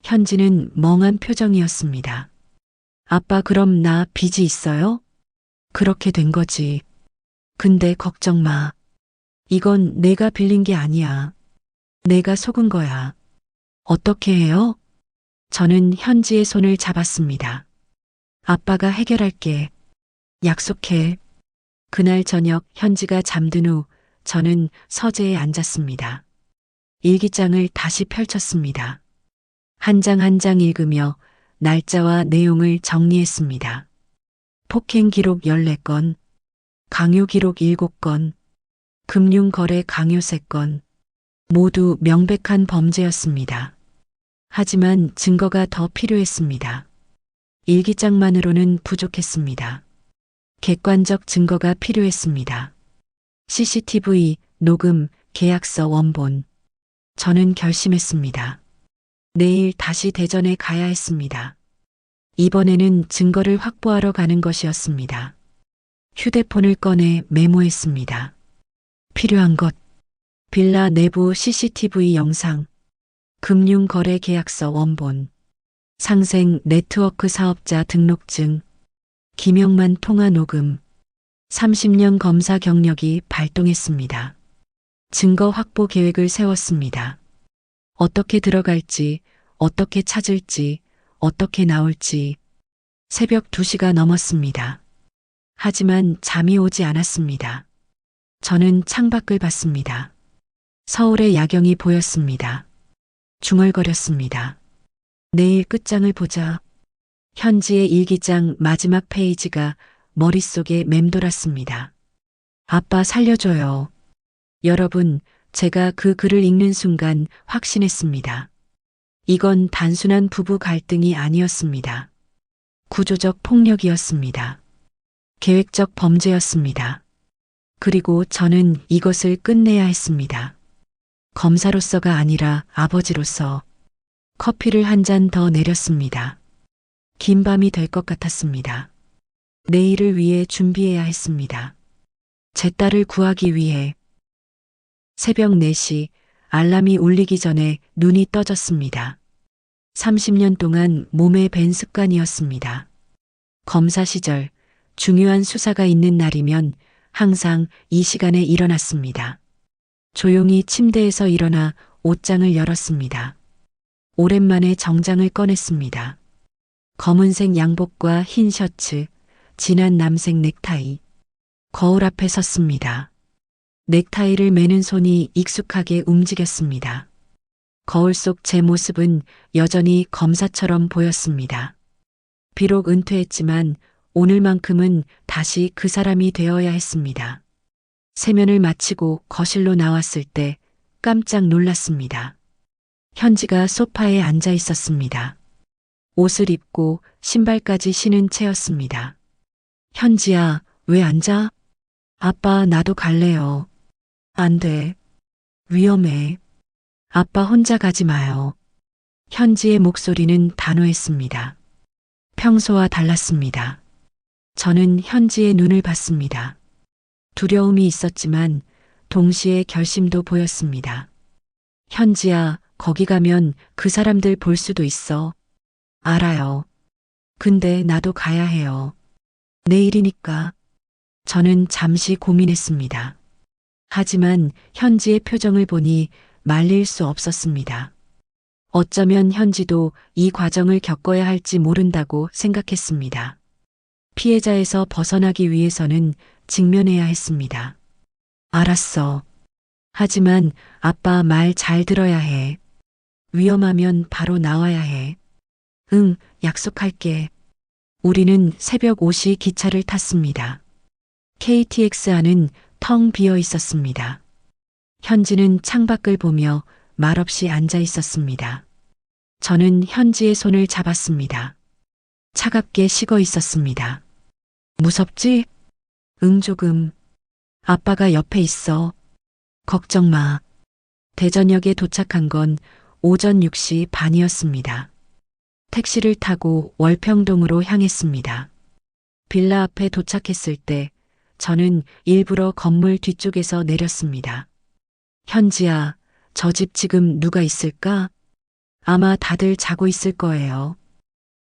현지는 멍한 표정이었습니다. 아빠, 그럼 나 빚이 있어요? 그렇게 된 거지. 근데 걱정 마. 이건 내가 빌린 게 아니야. 내가 속은 거야. 어떻게 해요? 저는 현지의 손을 잡았습니다. 아빠가 해결할게. 약속해. 그날 저녁 현지가 잠든 후 저는 서재에 앉았습니다. 일기장을 다시 펼쳤습니다. 한 장 한 장 읽으며 날짜와 내용을 정리했습니다. 폭행 기록 14건, 강요 기록 7건, 금융거래 강요 3건, 모두 명백한 범죄였습니다. 하지만 증거가 더 필요했습니다. 일기장만으로는 부족했습니다. 객관적 증거가 필요했습니다. CCTV, 녹음, 계약서 원본. 저는 결심했습니다. 내일 다시 대전에 가야 했습니다. 이번에는 증거를 확보하러 가는 것이었습니다. 휴대폰을 꺼내 메모했습니다. 필요한 것, 빌라 내부 CCTV 영상, 금융거래 계약서 원본, 상생 네트워크 사업자 등록증, 김영만 통화 녹음, 30년 검사 경력이 발동했습니다. 증거 확보 계획을 세웠습니다. 어떻게 들어갈지, 어떻게 찾을지, 어떻게 나올지. 새벽 2시가 넘었습니다. 하지만 잠이 오지 않았습니다. 저는 창밖을 봤습니다. 서울의 야경이 보였습니다. 중얼거렸습니다. 내일 끝장을 보자. 현지의 일기장 마지막 페이지가 머릿속에 맴돌았습니다. 아빠 살려줘요. 여러분, 제가 그 글을 읽는 순간 확신했습니다. 이건 단순한 부부 갈등이 아니었습니다. 구조적 폭력이었습니다. 계획적 범죄였습니다. 그리고 저는 이것을 끝내야 했습니다. 검사로서가 아니라 아버지로서. 커피를 한 잔 더 내렸습니다. 긴 밤이 될 것 같았습니다. 내일을 위해 준비해야 했습니다. 제 딸을 구하기 위해 새벽 4시 알람이 울리기 전에 눈이 떠졌습니다. 30년 동안 몸에 밴 습관이었습니다. 검사 시절 중요한 수사가 있는 날이면 항상 이 시간에 일어났습니다. 조용히 침대에서 일어나 옷장을 열었습니다. 오랜만에 정장을 꺼냈습니다. 검은색 양복과 흰 셔츠, 진한 남색 넥타이. 거울 앞에 섰습니다. 넥타이를 매는 손이 익숙하게 움직였습니다. 거울 속 제 모습은 여전히 검사처럼 보였습니다. 비록 은퇴했지만 오늘만큼은 다시 그 사람이 되어야 했습니다. 세면을 마치고 거실로 나왔을 때 깜짝 놀랐습니다. 현지가 소파에 앉아 있었습니다. 옷을 입고 신발까지 신은 채였습니다. 현지야, 왜 앉아? 아빠, 나도 갈래요. 안 돼. 위험해. 아빠 혼자 가지 마요. 현지의 목소리는 단호했습니다. 평소와 달랐습니다. 저는 현지의 눈을 봤습니다. 두려움이 있었지만 동시에 결심도 보였습니다. 현지야, 거기 가면 그 사람들 볼 수도 있어. 알아요. 근데 나도 가야 해요. 내일이니까. 저는 잠시 고민했습니다. 하지만 현지의 표정을 보니 말릴 수 없었습니다. 어쩌면 현지도 이 과정을 겪어야 할지 모른다고 생각했습니다. 피해자에서 벗어나기 위해서는 직면해야 했습니다. 알았어. 하지만 아빠 말 잘 들어야 해. 위험하면 바로 나와야 해. 응, 약속할게. 우리는 새벽 5시 기차를 탔습니다. KTX 안은 텅 비어 있었습니다. 현지는 창밖을 보며 말없이 앉아 있었습니다. 저는 현지의 손을 잡았습니다. 차갑게 식어 있었습니다. 무섭지? 응, 조금. 아빠가 옆에 있어. 걱정 마. 대전역에 도착한 건 오전 6시 반이었습니다. 택시를 타고 월평동으로 향했습니다. 빌라 앞에 도착했을 때 저는 일부러 건물 뒤쪽에서 내렸습니다. 현지야, 저 집 지금 누가 있을까? 아마 다들 자고 있을 거예요.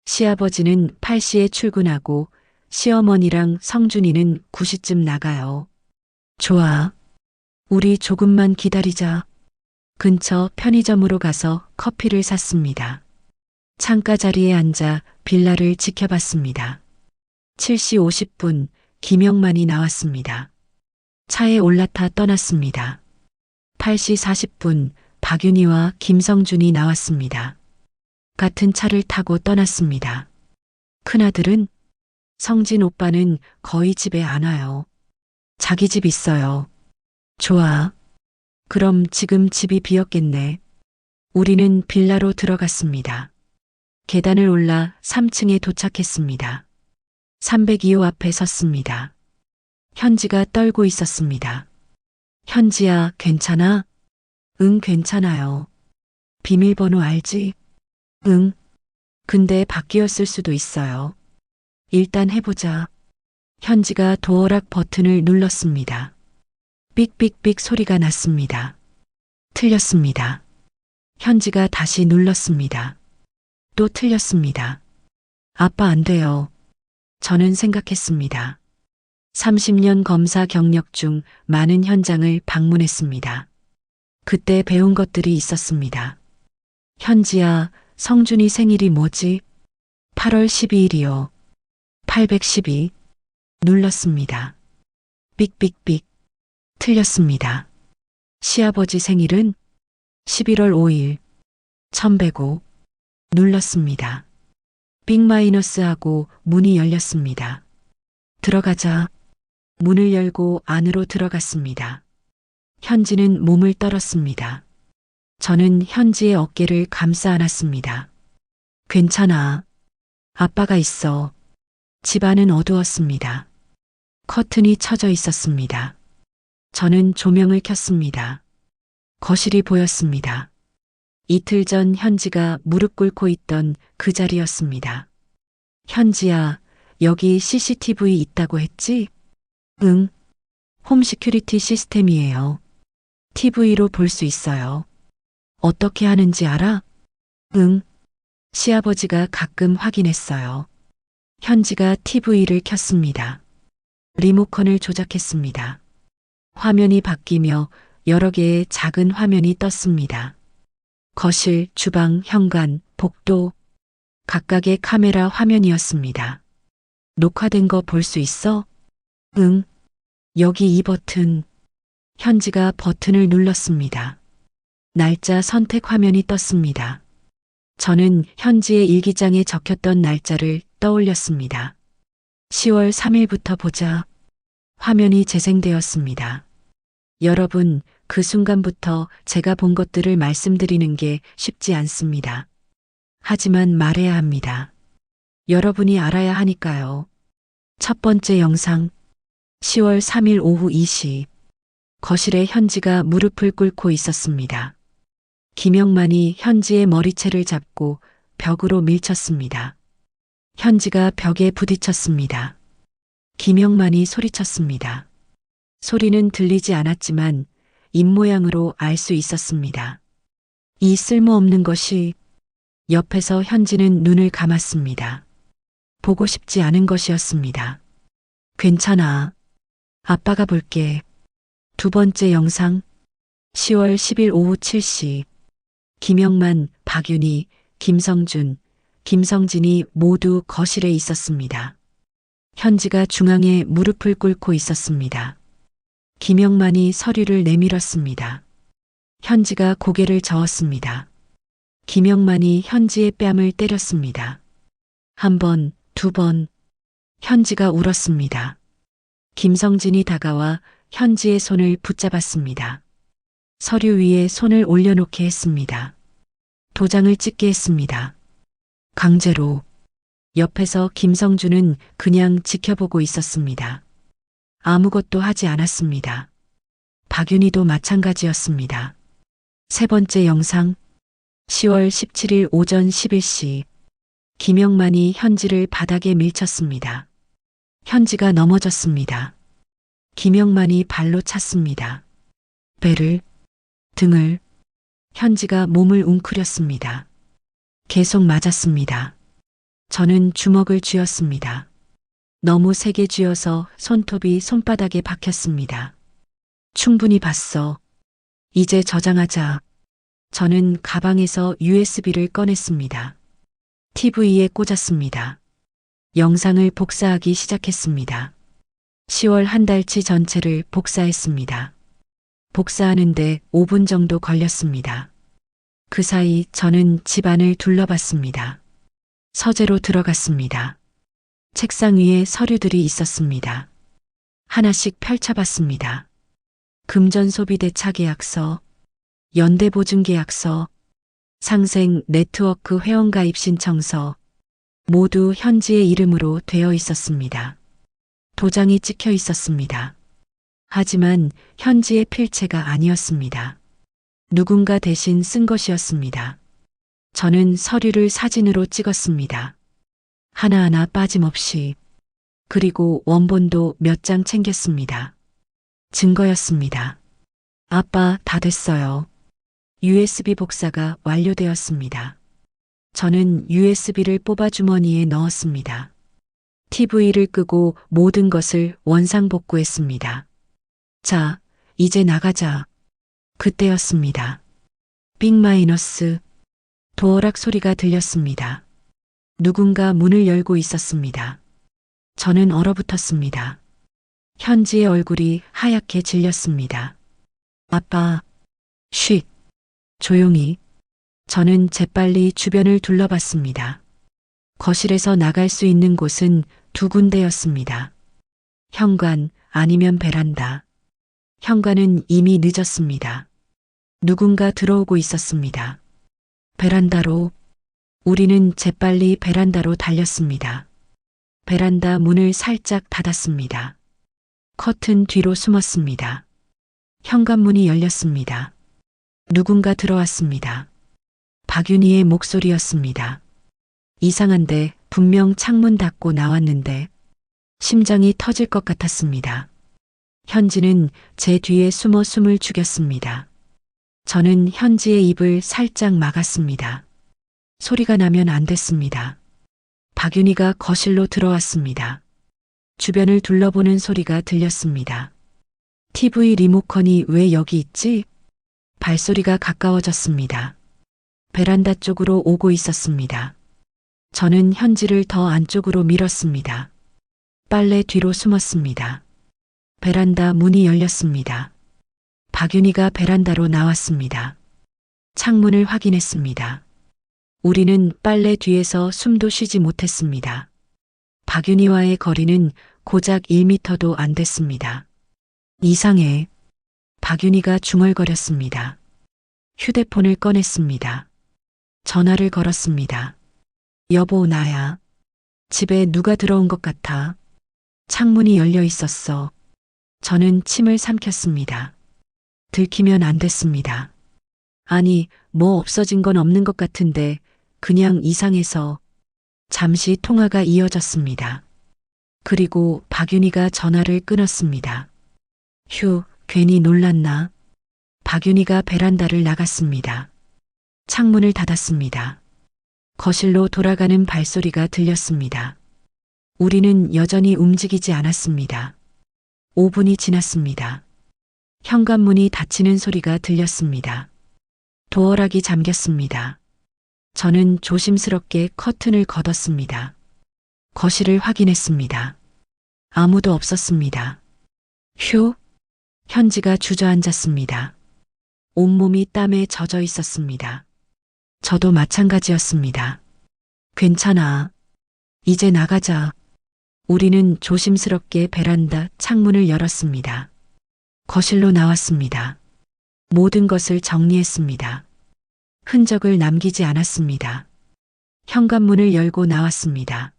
시아버지는 8시에 출근하고 시어머니랑 성준이는 9시쯤 나가요. 좋아. 우리 조금만 기다리자. 근처 편의점으로 가서 커피를 샀습니다. 창가 자리에 앉아 빌라를 지켜봤습니다. 7시 50분 김영만이 나왔습니다. 차에 올라타 떠났습니다. 8시 40분 박윤희와 김성준이 나왔습니다. 같은 차를 타고 떠났습니다. 큰아들은? 성진 오빠는 거의 집에 안 와요. 자기 집 있어요. 좋아. 그럼 지금 집이 비었겠네. 우리는 빌라로 들어갔습니다. 계단을 올라 3층에 도착했습니다. 302호 앞에 섰습니다. 현지가 떨고 있었습니다. 현지야, 괜찮아? 응, 괜찮아요. 비밀번호 알지? 응. 근데 바뀌었을 수도 있어요. 일단 해보자. 현지가 도어락 버튼을 눌렀습니다. 삑삑삑 소리가 났습니다. 틀렸습니다. 현지가 다시 눌렀습니다. 또 틀렸습니다. 아빠 안 돼요. 저는 생각했습니다. 30년 검사 경력 중 많은 현장을 방문했습니다. 그때 배운 것들이 있었습니다. 현지야, 성준이 생일이 뭐지? 8월 12일이요. 812. 눌렀습니다. 삑삑삑. 틀렸습니다. 시아버지 생일은 11월 5일. 1105. 눌렀습니다. 빅 마이너스하고 문이 열렸습니다. 들어가자. 문을 열고 안으로 들어갔습니다. 현지는 몸을 떨었습니다. 저는 현지의 어깨를 감싸 안았습니다. 괜찮아. 아빠가 있어. 집안은 어두웠습니다. 커튼이 쳐져 있었습니다. 저는 조명을 켰습니다. 거실이 보였습니다. 이틀 전 현지가 무릎 꿇고 있던 그 자리였습니다. 현지야, 여기 CCTV 있다고 했지? 응. 홈 시큐리티 시스템이에요. TV로 볼 수 있어요. 어떻게 하는지 알아? 응. 시아버지가 가끔 확인했어요. 현지가 TV를 켰습니다. 리모컨을 조작했습니다. 화면이 바뀌며 여러 개의 작은 화면이 떴습니다. 거실, 주방, 현관, 복도, 각각의 카메라 화면이었습니다. 녹화된 거 볼 수 있어? 응. 여기 이 버튼. 현지가 버튼을 눌렀습니다. 날짜 선택 화면이 떴습니다. 저는 현지의 일기장에 적혔던 날짜를 떠올렸습니다. 10월 3일부터 보자. 화면이 재생되었습니다. 여러분, 그 순간부터 제가 본 것들을 말씀드리는 게 쉽지 않습니다. 하지만 말해야 합니다. 여러분이 알아야 하니까요. 첫 번째 영상, 10월 3일 오후 2시. 거실에 현지가 무릎을 꿇고 있었습니다. 김영만이 현지의 머리채를 잡고 벽으로 밀쳤습니다. 현지가 벽에 부딪혔습니다. 김영만이 소리쳤습니다. 소리는 들리지 않았지만 입모양으로 알 수 있었습니다. 이 쓸모없는 것이. 옆에서 현지는 눈을 감았습니다. 보고 싶지 않은 것이었습니다. 괜찮아. 아빠가 볼게. 두 번째 영상, 10월 10일 오후 7시. 김영만, 박윤희, 김성준, 김성진이 모두 거실에 있었습니다. 현지가 중앙에 무릎을 꿇고 있었습니다. 김영만이 서류를 내밀었습니다. 현지가 고개를 저었습니다. 김영만이 현지의 뺨을 때렸습니다. 한 번, 두 번. 현지가 울었습니다. 김성진이 다가와 현지의 손을 붙잡았습니다. 서류 위에 손을 올려놓게 했습니다. 도장을 찍게 했습니다. 강제로. 옆에서 김성준은 그냥 지켜보고 있었습니다. 아무것도 하지 않았습니다. 박윤희도 마찬가지였습니다. 세 번째 영상, 10월 17일 오전 11시. 김영만이 현지를 바닥에 밀쳤습니다. 현지가 넘어졌습니다. 김영만이 발로 찼습니다. 배를, 등을. 현지가 몸을 웅크렸습니다. 계속 맞았습니다. 저는 주먹을 쥐었습니다. 너무 세게 쥐어서 손톱이 손바닥에 박혔습니다. 충분히 봤어. 이제 저장하자. 저는 가방에서 USB를 꺼냈습니다. TV에 꽂았습니다. 영상을 복사하기 시작했습니다. 10월 한 달치 전체를 복사했습니다. 복사하는데 5분 정도 걸렸습니다. 그 사이 저는 집안을 둘러봤습니다. 서재로 들어갔습니다. 책상 위에 서류들이 있었습니다. 하나씩 펼쳐봤습니다. 금전소비대차 계약서, 연대보증계약서, 상생 네트워크 회원가입 신청서, 모두 현지의 이름으로 되어 있었습니다. 도장이 찍혀 있었습니다. 하지만 현지의 필체가 아니었습니다. 누군가 대신 쓴 것이었습니다. 저는 서류를 사진으로 찍었습니다. 하나하나 빠짐없이. 그리고 원본도 몇 장 챙겼습니다. 증거였습니다. 아빠, 다 됐어요. USB 복사가 완료되었습니다. 저는 USB를 뽑아 주머니에 넣었습니다. TV를 끄고 모든 것을 원상복구했습니다. 자, 이제 나가자. 그때였습니다. 빅 마이너스. 도어락 소리가 들렸습니다. 누군가 문을 열고 있었습니다. 저는 얼어붙었습니다. 현지의 얼굴이 하얗게 질렸습니다. 아빠, 쉿. 조용히. 저는 재빨리 주변을 둘러봤습니다. 거실에서 나갈 수 있는 곳은 두 군데였습니다. 현관 아니면 베란다. 현관은 이미 늦었습니다. 누군가 들어오고 있었습니다. 베란다로. 우리는 재빨리 베란다로 달렸습니다. 베란다 문을 살짝 닫았습니다. 커튼 뒤로 숨었습니다. 현관문이 열렸습니다. 누군가 들어왔습니다. 박윤희의 목소리였습니다. 이상한데 분명 창문 닫고 나왔는데 심장이 터질 것 같았습니다. 현지는 제 뒤에 숨어 숨을 죽였습니다. 저는 현지의 입을 살짝 막았습니다. 소리가 나면 안 됐습니다. 박윤희가 거실로 들어왔습니다. 주변을 둘러보는 소리가 들렸습니다. TV 리모컨이 왜 여기 있지? 발소리가 가까워졌습니다. 베란다 쪽으로 오고 있었습니다. 저는 현지를 더 안쪽으로 밀었습니다. 빨래 뒤로 숨었습니다. 베란다 문이 열렸습니다. 박윤희가 베란다로 나왔습니다. 창문을 확인했습니다. 우리는 빨래 뒤에서 숨도 쉬지 못했습니다. 박윤희와의 거리는 고작 1미터도 안 됐습니다. 이상해. 박윤희가 중얼거렸습니다. 휴대폰을 꺼냈습니다. 전화를 걸었습니다. 여보, 나야. 집에 누가 들어온 것 같아. 창문이 열려 있었어. 저는 침을 삼켰습니다. 들키면 안 됐습니다. 아니, 뭐 없어진 건 없는 것 같은데 그냥 이상해서. 잠시 통화가 이어졌습니다. 그리고 박윤희가 전화를 끊었습니다. 휴, 괜히 놀랐나? 박윤희가 베란다를 나갔습니다. 창문을 닫았습니다. 거실로 돌아가는 발소리가 들렸습니다. 우리는 여전히 움직이지 않았습니다. 5분이 지났습니다. 현관문이 닫히는 소리가 들렸습니다. 도어락이 잠겼습니다. 저는 조심스럽게 커튼을 걷었습니다. 거실을 확인했습니다. 아무도 없었습니다. 휴, 현지가 주저앉았습니다. 온몸이 땀에 젖어 있었습니다. 저도 마찬가지였습니다. 괜찮아. 이제 나가자. 우리는 조심스럽게 베란다 창문을 열었습니다. 거실로 나왔습니다. 모든 것을 정리했습니다. 흔적을 남기지 않았습니다. 현관문을 열고 나왔습니다.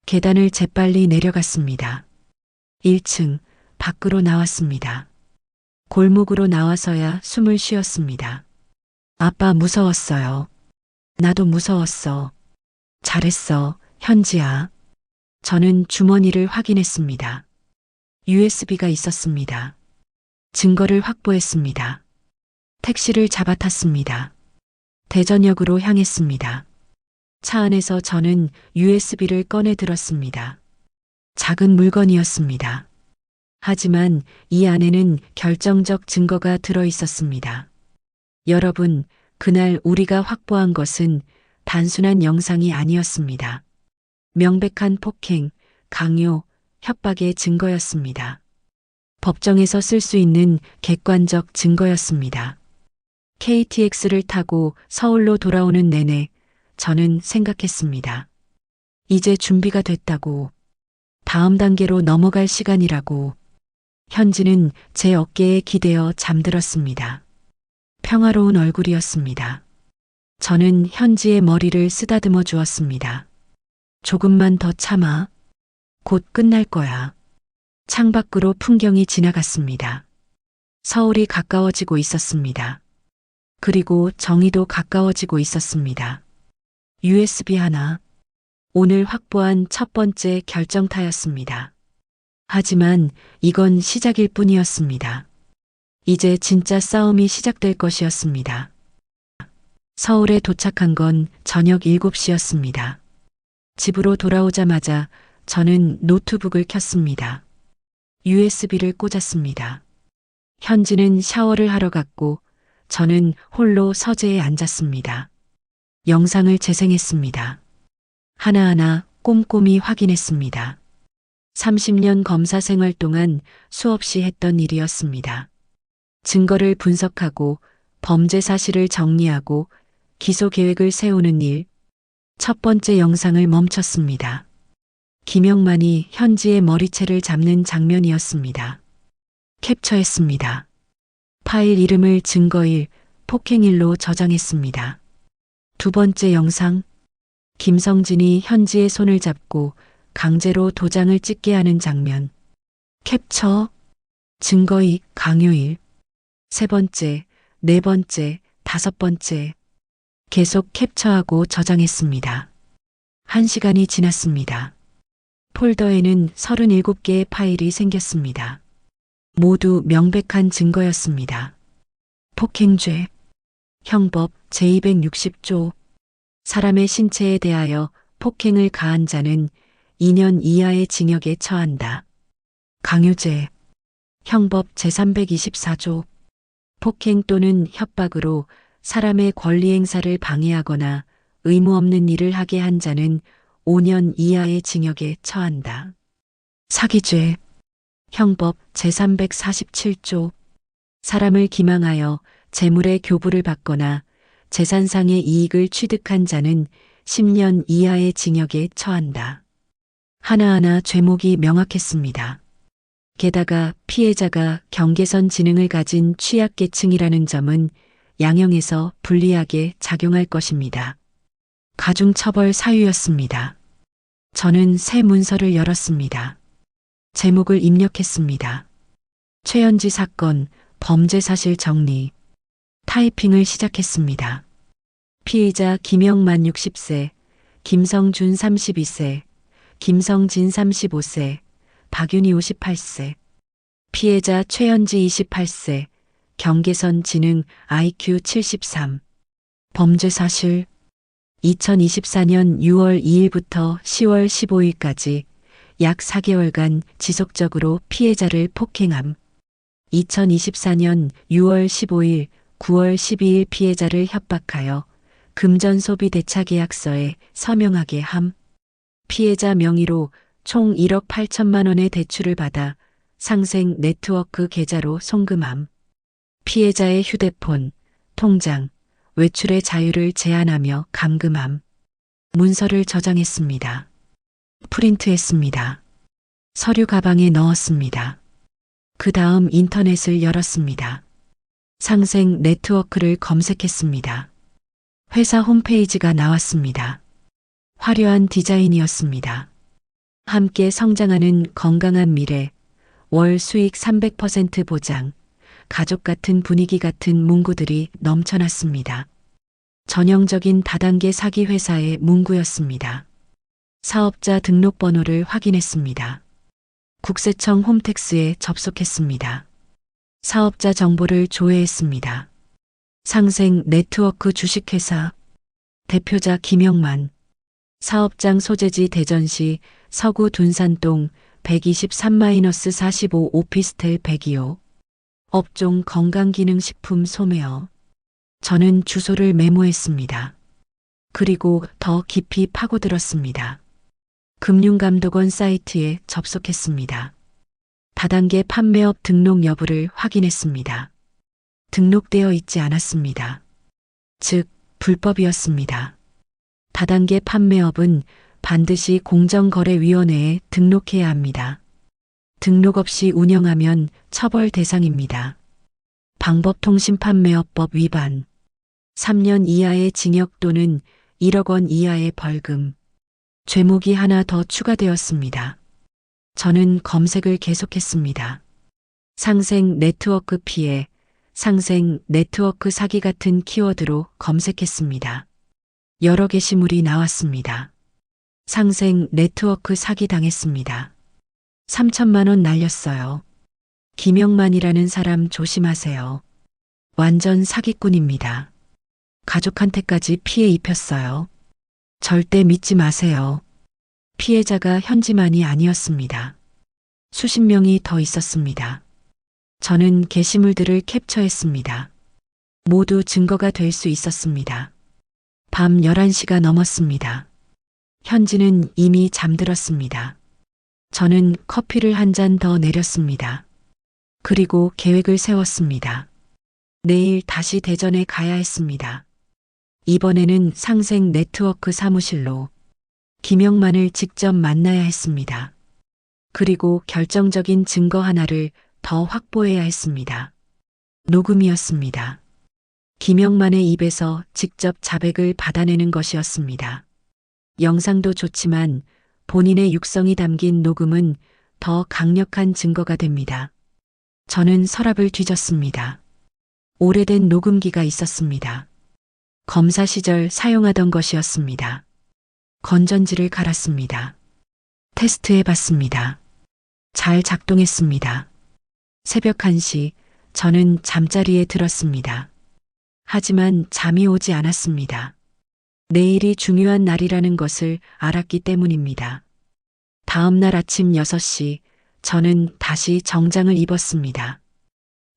계단을 재빨리 내려갔습니다. 1층 밖으로 나왔습니다. 골목으로 나와서야 숨을 쉬었습니다. 아빠 무서웠어요. 나도 무서웠어. 잘했어, 현지야. 저는 주머니를 확인했습니다. USB가 있었습니다. 증거를 확보했습니다. 택시를 잡아탔습니다. 대전역으로 향했습니다. 차 안에서 저는 USB를 꺼내 들었습니다. 작은 물건이었습니다. 하지만 이 안에는 결정적 증거가 들어 있었습니다. 여러분, 그날 우리가 확보한 것은 단순한 영상이 아니었습니다. 명백한 폭행, 강요, 협박의 증거였습니다. 법정에서 쓸 수 있는 객관적 증거였습니다. KTX를 타고 서울로 돌아오는 내내 저는 생각했습니다. 이제 준비가 됐다고. 다음 단계로 넘어갈 시간이라고. 현지는 제 어깨에 기대어 잠들었습니다. 평화로운 얼굴이었습니다. 저는 현지의 머리를 쓰다듬어 주었습니다. 조금만 더 참아. 곧 끝날 거야. 창밖으로 풍경이 지나갔습니다. 서울이 가까워지고 있었습니다. 그리고 정의도 가까워지고 있었습니다. USB 하나. 오늘 확보한 첫 번째 결정타였습니다. 하지만 이건 시작일 뿐이었습니다. 이제 진짜 싸움이 시작될 것이었습니다. 서울에 도착한 건 저녁 7시였습니다. 집으로 돌아오자마자 저는 노트북을 켰습니다. USB를 꽂았습니다. 현지는 샤워를 하러 갔고 저는 홀로 서재에 앉았습니다. 영상을 재생했습니다. 하나하나 꼼꼼히 확인했습니다. 30년 검사 생활 동안 수없이 했던 일이었습니다. 증거를 분석하고 범죄 사실을 정리하고 기소 계획을 세우는 일. 첫 번째 영상을 멈췄습니다. 김영만이 현지의 머리채를 잡는 장면이었습니다. 캡처했습니다. 파일 이름을 증거일, 폭행일로 저장했습니다. 두 번째 영상. 김성진이 현지의 손을 잡고 강제로 도장을 찍게 하는 장면. 캡처, 증거일, 강요일. 세 번째, 네 번째, 다섯 번째. 계속 캡처하고 저장했습니다. 1시간이 지났습니다. 폴더에는 37개의 파일이 생겼습니다. 모두 명백한 증거였습니다. 폭행죄, 형법 제260조, 사람의 신체에 대하여 폭행을 가한 자는 2년 이하의 징역에 처한다. 강요죄, 형법 제324조, 폭행 또는 협박으로 사람의 권리 행사를 방해하거나 의무 없는 일을 하게 한 자는 5년 이하의 징역에 처한다. 사기죄, 형법 제347조, 사람을 기망하여 재물의 교부를 받거나 재산상의 이익을 취득한 자는 10년 이하의 징역에 처한다. 하나하나 죄목이 명확했습니다. 게다가 피해자가 경계선 지능을 가진 취약계층이라는 점은 양형에서 불리하게 작용할 것입니다. 가중처벌 사유였습니다. 저는 새 문서를 열었습니다. 제목을 입력했습니다. 최현지 사건, 범죄 사실 정리. 타이핑을 시작했습니다. 피의자 김영만 60세, 김성준 32세, 김성진 35세, 박윤희 58세. 피해자 최현지 28세, 경계선 지능 IQ 73. 범죄 사실 2024년 6월 2일부터 10월 15일까지 약 4개월간 지속적으로 피해자를 폭행함. 2024년 6월 15일, 9월 12일 피해자를 협박하여 금전소비대차계약서에 서명하게 함. 피해자 명의로 총 1억 8천만 원의 대출을 받아 상생 네트워크 계좌로 송금함. 피해자의 휴대폰, 통장, 외출의 자유를 제한하며 감금함. 문서를 저장했습니다. 프린트했습니다. 서류 가방에 넣었습니다. 그 다음 인터넷을 열었습니다. 상생 네트워크를 검색했습니다. 회사 홈페이지가 나왔습니다. 화려한 디자인이었습니다. 함께 성장하는 건강한 미래, 월 수익 300% 보장, 가족 같은 분위기 같은 문구들이 넘쳐났습니다. 전형적인 다단계 사기 회사의 문구였습니다. 사업자 등록번호를 확인했습니다. 국세청 홈택스에 접속했습니다. 사업자 정보를 조회했습니다. 상생 네트워크 주식회사, 대표자 김영만, 사업장 소재지 대전시 서구 둔산동 123-45 오피스텔 102호, 업종 건강기능식품 소매업. 저는 주소를 메모했습니다. 그리고 더 깊이 파고들었습니다. 금융감독원 사이트에 접속했습니다. 다단계 판매업 등록 여부를 확인했습니다. 등록되어 있지 않았습니다. 즉, 불법이었습니다. 다단계 판매업은 반드시 공정거래위원회에 등록해야 합니다. 등록 없이 운영하면 처벌 대상입니다. 방법통신판매업법 위반, 3년 이하의 징역 또는 1억 원 이하의 벌금. 죄목이 하나 더 추가되었습니다. 저는 검색을 계속했습니다. 상생 네트워크 피해, 상생 네트워크 사기 같은 키워드로 검색했습니다. 여러 게시물이 나왔습니다. 상생 네트워크 사기 당했습니다. 3천만 원 날렸어요. 김영만이라는 사람 조심하세요. 완전 사기꾼입니다. 가족한테까지 피해 입혔어요. 절대 믿지 마세요. 피해자가 현지만이 아니었습니다. 수십 명이 더 있었습니다. 저는 게시물들을 캡처했습니다. 모두 증거가 될 수 있었습니다. 밤 11시가 넘었습니다. 현지는 이미 잠들었습니다. 저는 커피를 한 잔 더 내렸습니다. 그리고 계획을 세웠습니다. 내일 다시 대전에 가야 했습니다. 이번에는 상생 네트워크 사무실로 김영만을 직접 만나야 했습니다. 그리고 결정적인 증거 하나를 더 확보해야 했습니다. 녹음이었습니다. 김영만의 입에서 직접 자백을 받아내는 것이었습니다. 영상도 좋지만 본인의 육성이 담긴 녹음은 더 강력한 증거가 됩니다. 저는 서랍을 뒤졌습니다. 오래된 녹음기가 있었습니다. 검사 시절 사용하던 것이었습니다. 건전지를 갈았습니다. 테스트해 봤습니다. 잘 작동했습니다. 새벽 1시 저는 잠자리에 들었습니다. 하지만 잠이 오지 않았습니다. 내일이 중요한 날이라는 것을 알았기 때문입니다. 다음 날 아침 6시 저는 다시 정장을 입었습니다.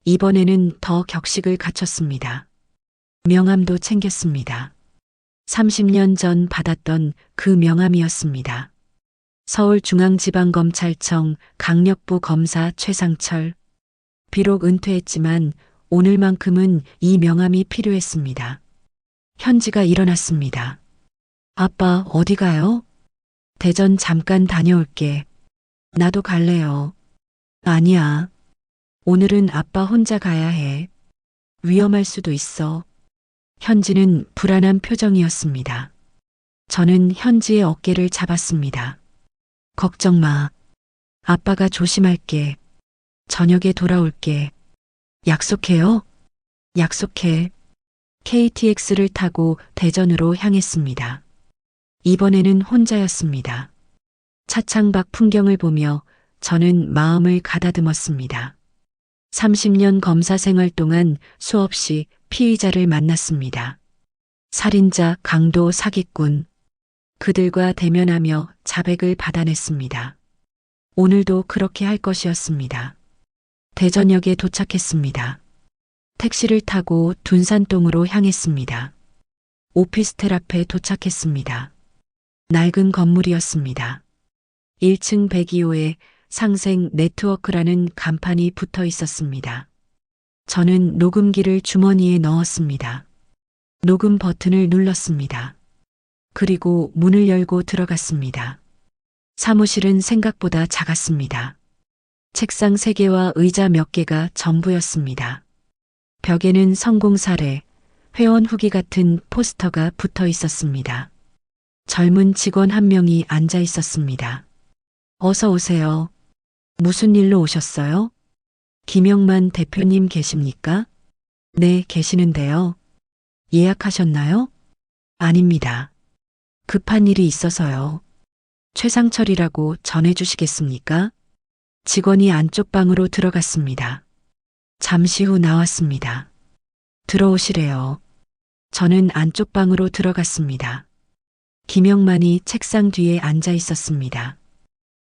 이번에는 더 격식을 갖췄습니다. 명함도 챙겼습니다. 30년 전 받았던 그 명함이었습니다. 서울중앙지방검찰청 강력부 검사 최상철. 비록 은퇴했지만 오늘만큼은 이 명함이 필요했습니다. 현지가 일어났습니다. 아빠 어디 가요? 대전 잠깐 다녀올게. 나도 갈래요. 아니야. 오늘은 아빠 혼자 가야 해. 위험할 수도 있어. 현지는 불안한 표정이었습니다. 저는 현지의 어깨를 잡았습니다. 걱정 마. 아빠가 조심할게. 저녁에 돌아올게. 약속해요? 약속해. KTX를 타고 대전으로 향했습니다. 이번에는 혼자였습니다. 차창 밖 풍경을 보며 저는 마음을 가다듬었습니다. 30년 검사 생활 동안 수없이 피의자를 만났습니다. 살인자, 강도, 사기꾼. 그들과 대면하며 자백을 받아냈습니다. 오늘도 그렇게 할 것이었습니다. 대전역에 도착했습니다. 택시를 타고 둔산동으로 향했습니다. 오피스텔 앞에 도착했습니다. 낡은 건물이었습니다. 1층 102호에 상생 네트워크라는 간판이 붙어 있었습니다. 저는 녹음기를 주머니에 넣었습니다. 녹음 버튼을 눌렀습니다. 그리고 문을 열고 들어갔습니다. 사무실은 생각보다 작았습니다. 책상 3개와 의자 몇 개가 전부였습니다. 벽에는 성공 사례, 회원 후기 같은 포스터가 붙어 있었습니다. 젊은 직원 한 명이 앉아 있었습니다. 어서 오세요. 무슨 일로 오셨어요? 김영만 대표님 계십니까? 네, 계시는데요. 예약하셨나요? 아닙니다. 급한 일이 있어서요. 최상철이라고 전해주시겠습니까? 직원이 안쪽 방으로 들어갔습니다. 잠시 후 나왔습니다. 들어오시래요. 저는 안쪽 방으로 들어갔습니다. 김영만이 책상 뒤에 앉아 있었습니다.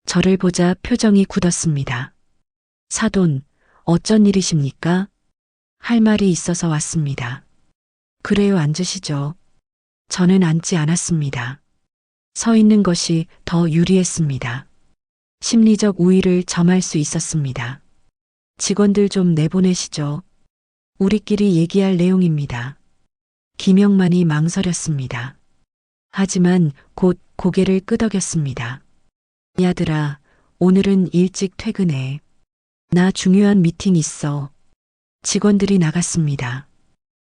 저를 보자 표정이 굳었습니다. 사돈, 어쩐 일이십니까? 할 말이 있어서 왔습니다. 그래요, 앉으시죠. 저는 앉지 않았습니다. 서 있는 것이 더 유리했습니다. 심리적 우위를 점할 수 있었습니다. 직원들 좀 내보내시죠. 우리끼리 얘기할 내용입니다. 김영만이 망설였습니다. 하지만 곧 고개를 끄덕였습니다. 야들아, 오늘은 일찍 퇴근해. 나 중요한 미팅 있어. 직원들이 나갔습니다.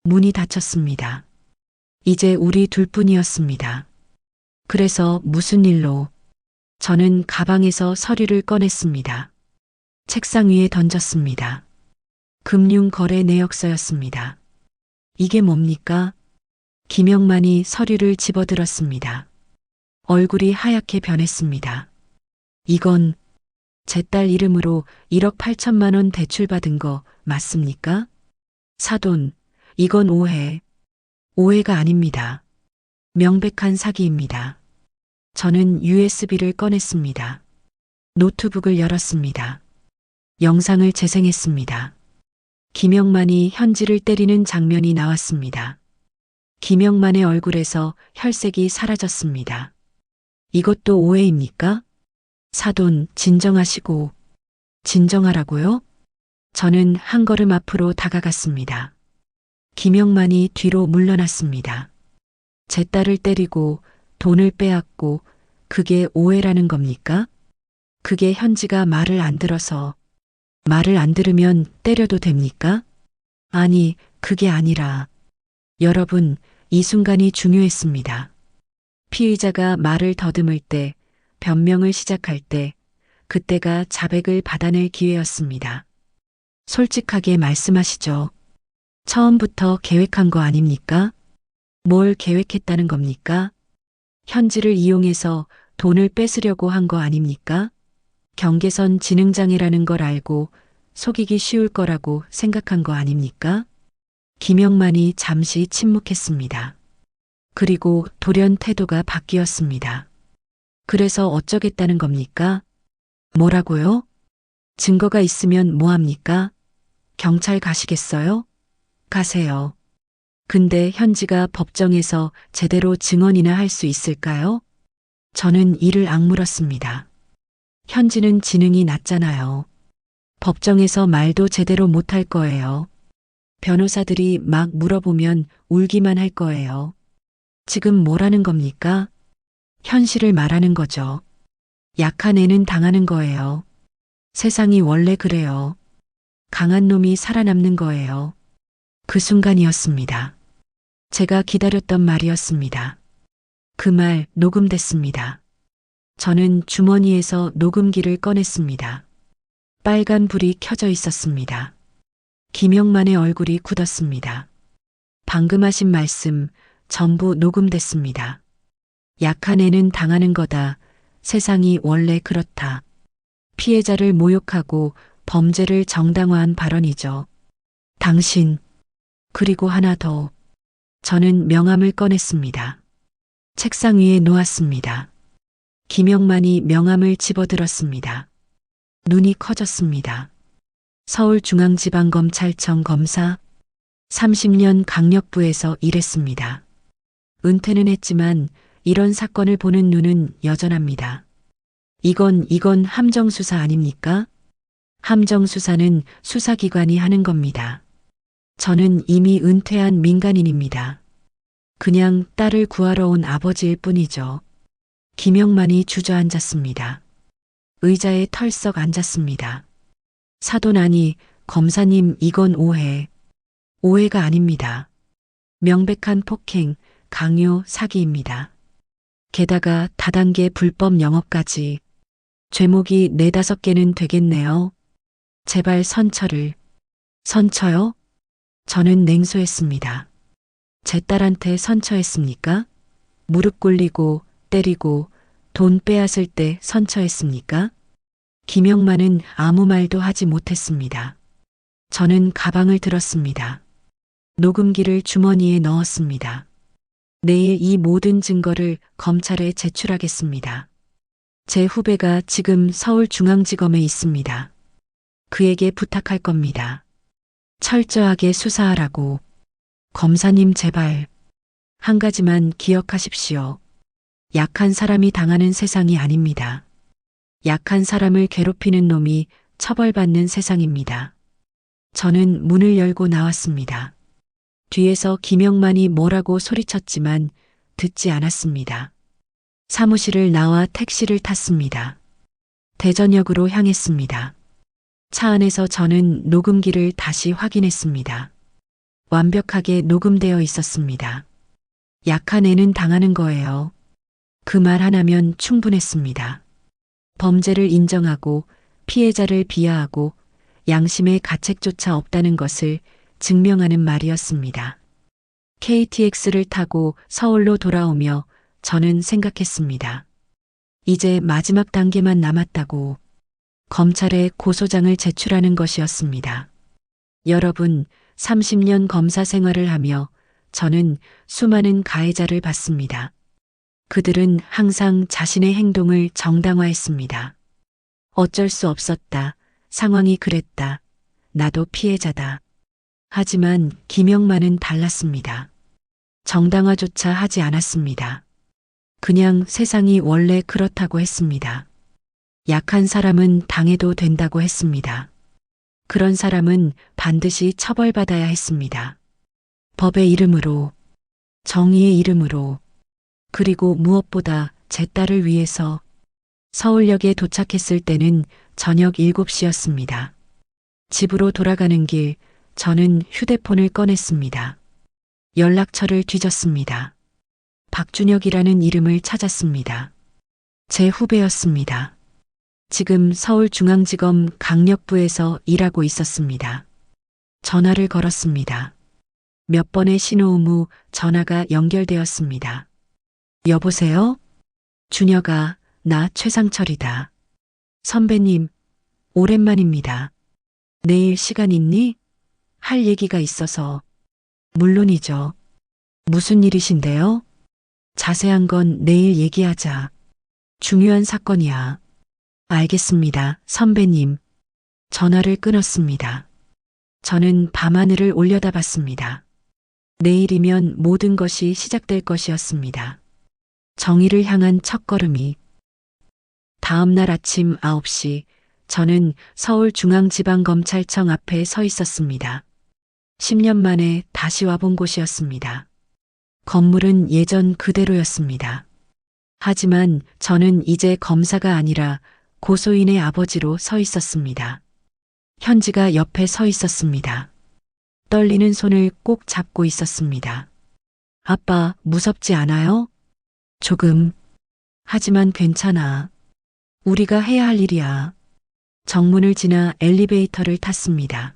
문이 닫혔습니다. 이제 우리 둘뿐이었습니다. 그래서 무슨 일로? 저는 가방에서 서류를 꺼냈습니다. 책상 위에 던졌습니다. 금융거래 내역서였습니다. 이게 뭡니까? 김영만이 서류를 집어들었습니다. 얼굴이 하얗게 변했습니다. 이건 제 딸 이름으로 1억 8천만 원 대출받은 거 맞습니까? 사돈, 이건 오해. 오해가 아닙니다. 명백한 사기입니다. 저는 USB를 꺼냈습니다. 노트북을 열었습니다. 영상을 재생했습니다. 김영만이 현지를 때리는 장면이 나왔습니다. 김영만의 얼굴에서 혈색이 사라졌습니다. 이것도 오해입니까? 사돈, 진정하시고. 진정하라고요? 저는 한 걸음 앞으로 다가갔습니다. 김영만이 뒤로 물러났습니다. 제 딸을 때리고 돈을 빼앗고 그게 오해라는 겁니까? 그게 현지가 말을 안 들어서. 말을 안 들으면 때려도 됩니까? 아니, 그게 아니라. 여러분, 이 순간이 중요했습니다. 피의자가 말을 더듬을 때, 변명을 시작할 때, 그때가 자백을 받아낼 기회였습니다. 솔직하게 말씀하시죠. 처음부터 계획한 거 아닙니까? 뭘 계획했다는 겁니까? 현지를 이용해서 돈을 뺏으려고 한 거 아닙니까? 경계선 지능장애라는 걸 알고 속이기 쉬울 거라고 생각한 거 아닙니까? 김영만이 잠시 침묵했습니다. 그리고 돌연 태도가 바뀌었습니다. 그래서 어쩌겠다는 겁니까? 뭐라고요? 증거가 있으면 뭐합니까? 경찰 가시겠어요? 가세요. 근데 현지가 법정에서 제대로 증언이나 할 수 있을까요? 저는 이를 악물었습니다. 현지는 지능이 낮잖아요. 법정에서 말도 제대로 못할 거예요. 변호사들이 막 물어보면 울기만 할 거예요. 지금 뭐라는 겁니까? 현실을 말하는 거죠. 약한 애는 당하는 거예요. 세상이 원래 그래요. 강한 놈이 살아남는 거예요. 그 순간이었습니다. 제가 기다렸던 말이었습니다. 그 말 녹음됐습니다. 저는 주머니에서 녹음기를 꺼냈습니다. 빨간 불이 켜져 있었습니다. 김영만의 얼굴이 굳었습니다. 방금 하신 말씀 전부 녹음됐습니다. 약한 애는 당하는 거다. 세상이 원래 그렇다. 피해자를 모욕하고 범죄를 정당화한 발언이죠. 당신, 그리고 하나 더. 저는 명함을 꺼냈습니다. 책상 위에 놓았습니다. 김영만이 명함을 집어들었습니다. 눈이 커졌습니다. 서울중앙지방검찰청 검사, 30년 강력부에서 일했습니다. 은퇴는 했지만 이런 사건을 보는 눈은 여전합니다. 이건 함정수사 아닙니까? 함정수사는 수사기관이 하는 겁니다. 저는 이미 은퇴한 민간인입니다. 그냥 딸을 구하러 온 아버지일 뿐이죠. 김영만이 주저앉았습니다. 의자에 털썩 앉았습니다. 사돈아니, 검사님 이건 오해. 오해가 아닙니다. 명백한 폭행, 강요, 사기입니다. 게다가 다단계 불법 영업까지. 죄목이 4~5개는 되겠네요. 제발 선처를. 선처요? 저는 냉소했습니다. 제 딸한테 선처했습니까? 무릎 꿇리고 때리고 돈 빼앗을 때 선처했습니까? 김영만은 아무 말도 하지 못했습니다. 저는 가방을 들었습니다. 녹음기를 주머니에 넣었습니다. 내일 이 모든 증거를 검찰에 제출하겠습니다. 제 후배가 지금 서울중앙지검에 있습니다. 그에게 부탁할 겁니다. 철저하게 수사하라고. 검사님 제발. 한 가지만 기억하십시오. 약한 사람이 당하는 세상이 아닙니다. 약한 사람을 괴롭히는 놈이 처벌받는 세상입니다. 저는 문을 열고 나왔습니다. 뒤에서 김영만이 뭐라고 소리쳤지만 듣지 않았습니다. 사무실을 나와 택시를 탔습니다. 대전역으로 향했습니다. 차 안에서 저는 녹음기를 다시 확인했습니다. 완벽하게 녹음되어 있었습니다. 약한 애는 당하는 거예요. 그 말 하나면 충분했습니다. 범죄를 인정하고 피해자를 비하하고 양심의 가책조차 없다는 것을 증명하는 말이었습니다. KTX를 타고 서울로 돌아오며 저는 생각했습니다. 이제 마지막 단계만 남았다고. 검찰에 고소장을 제출하는 것이었습니다. 여러분, 30년 검사 생활을 하며 저는 수많은 가해자를 봤습니다. 그들은 항상 자신의 행동을 정당화했습니다. 어쩔 수 없었다. 상황이 그랬다. 나도 피해자다. 하지만 김영만은 달랐습니다. 정당화조차 하지 않았습니다. 그냥 세상이 원래 그렇다고 했습니다. 약한 사람은 당해도 된다고 했습니다. 그런 사람은 반드시 처벌받아야 했습니다. 법의 이름으로, 정의의 이름으로, 그리고 무엇보다 제 딸을 위해서. 서울역에 도착했을 때는 저녁 7시였습니다. 집으로 돌아가는 길, 저는 휴대폰을 꺼냈습니다. 연락처를 뒤졌습니다. 박준혁이라는 이름을 찾았습니다. 제 후배였습니다. 지금 서울중앙지검 강력부에서 일하고 있었습니다. 전화를 걸었습니다. 몇 번의 신호음 후 전화가 연결되었습니다. 여보세요? 준혁아, 나 최상철이다. 선배님, 오랜만입니다. 내일 시간 있니? 할 얘기가 있어서. 물론이죠. 무슨 일이신데요? 자세한 건 내일 얘기하자. 중요한 사건이야. 알겠습니다, 선배님. 전화를 끊었습니다. 저는 밤하늘을 올려다봤습니다. 내일이면 모든 것이 시작될 것이었습니다. 정의를 향한 첫걸음이. 다음 날 아침 9시, 저는 서울중앙지방검찰청 앞에 서 있었습니다. 10년 만에 다시 와본 곳이었습니다. 건물은 예전 그대로였습니다. 하지만 저는 이제 검사가 아니라 고소인의 아버지로 서 있었습니다. 현지가 옆에 서 있었습니다. 떨리는 손을 꼭 잡고 있었습니다. 아빠, 무섭지 않아요? 조금. 하지만 괜찮아. 우리가 해야 할 일이야. 정문을 지나 엘리베이터를 탔습니다.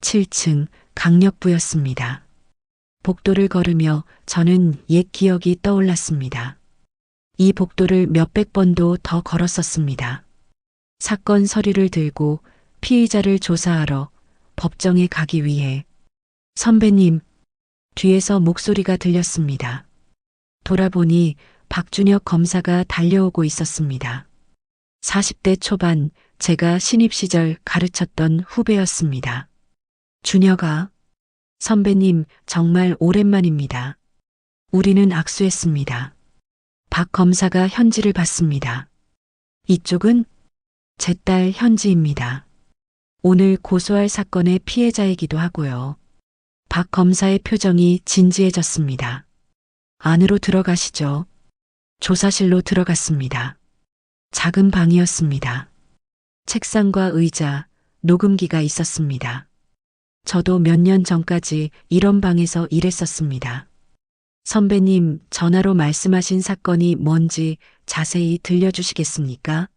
7층 강력부였습니다. 복도를 걸으며 저는 옛 기억이 떠올랐습니다. 이 복도를 몇백 번도 더 걸었었습니다. 사건 서류를 들고 피의자를 조사하러 법정에 가기 위해. 선배님, 뒤에서 목소리가 들렸습니다. 돌아보니 박준혁 검사가 달려오고 있었습니다. 40대 초반, 제가 신입 시절 가르쳤던 후배였습니다. 준혁아, 선배님 정말 오랜만입니다. 우리는 악수했습니다. 박 검사가 현지를 봤습니다. 이쪽은 제 딸 현지입니다. 오늘 고소할 사건의 피해자이기도 하고요. 박 검사의 표정이 진지해졌습니다. 안으로 들어가시죠. 조사실로 들어갔습니다. 작은 방이었습니다. 책상과 의자, 녹음기가 있었습니다. 저도 몇 년 전까지 이런 방에서 일했었습니다. 선배님, 전화로 말씀하신 사건이 뭔지 자세히 들려주시겠습니까?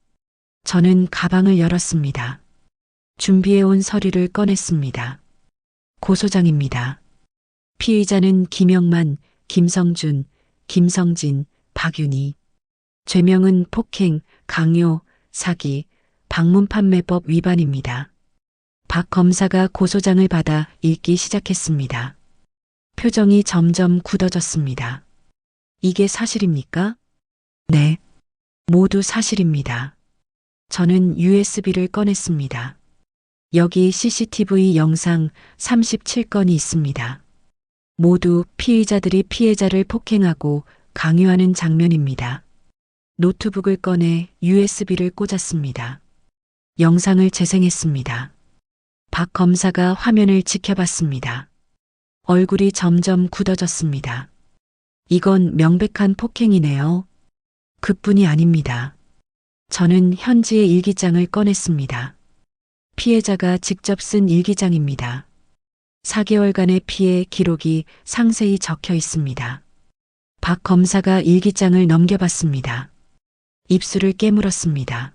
저는 가방을 열었습니다. 준비해온 서류를 꺼냈습니다. 고소장입니다. 피의자는 김영만, 김성준, 김성진, 박윤희. 죄명은 폭행, 강요, 사기, 방문판매법 위반입니다. 박 검사가 고소장을 받아 읽기 시작했습니다. 표정이 점점 굳어졌습니다. 이게 사실입니까? 네. 모두 사실입니다. 저는 USB를 꺼냈습니다. 여기 CCTV 영상 37건이 있습니다. 모두 피의자들이 피해자를 폭행하고 강요하는 장면입니다. 노트북을 꺼내 USB를 꽂았습니다. 영상을 재생했습니다. 박 검사가 화면을 지켜봤습니다. 얼굴이 점점 굳어졌습니다. 이건 명백한 폭행이네요. 그뿐이 아닙니다. 저는 현지의 일기장을 꺼냈습니다. 피해자가 직접 쓴 일기장입니다. 4개월간의 피해 기록이 상세히 적혀 있습니다. 박 검사가 일기장을 넘겨봤습니다. 입술을 깨물었습니다.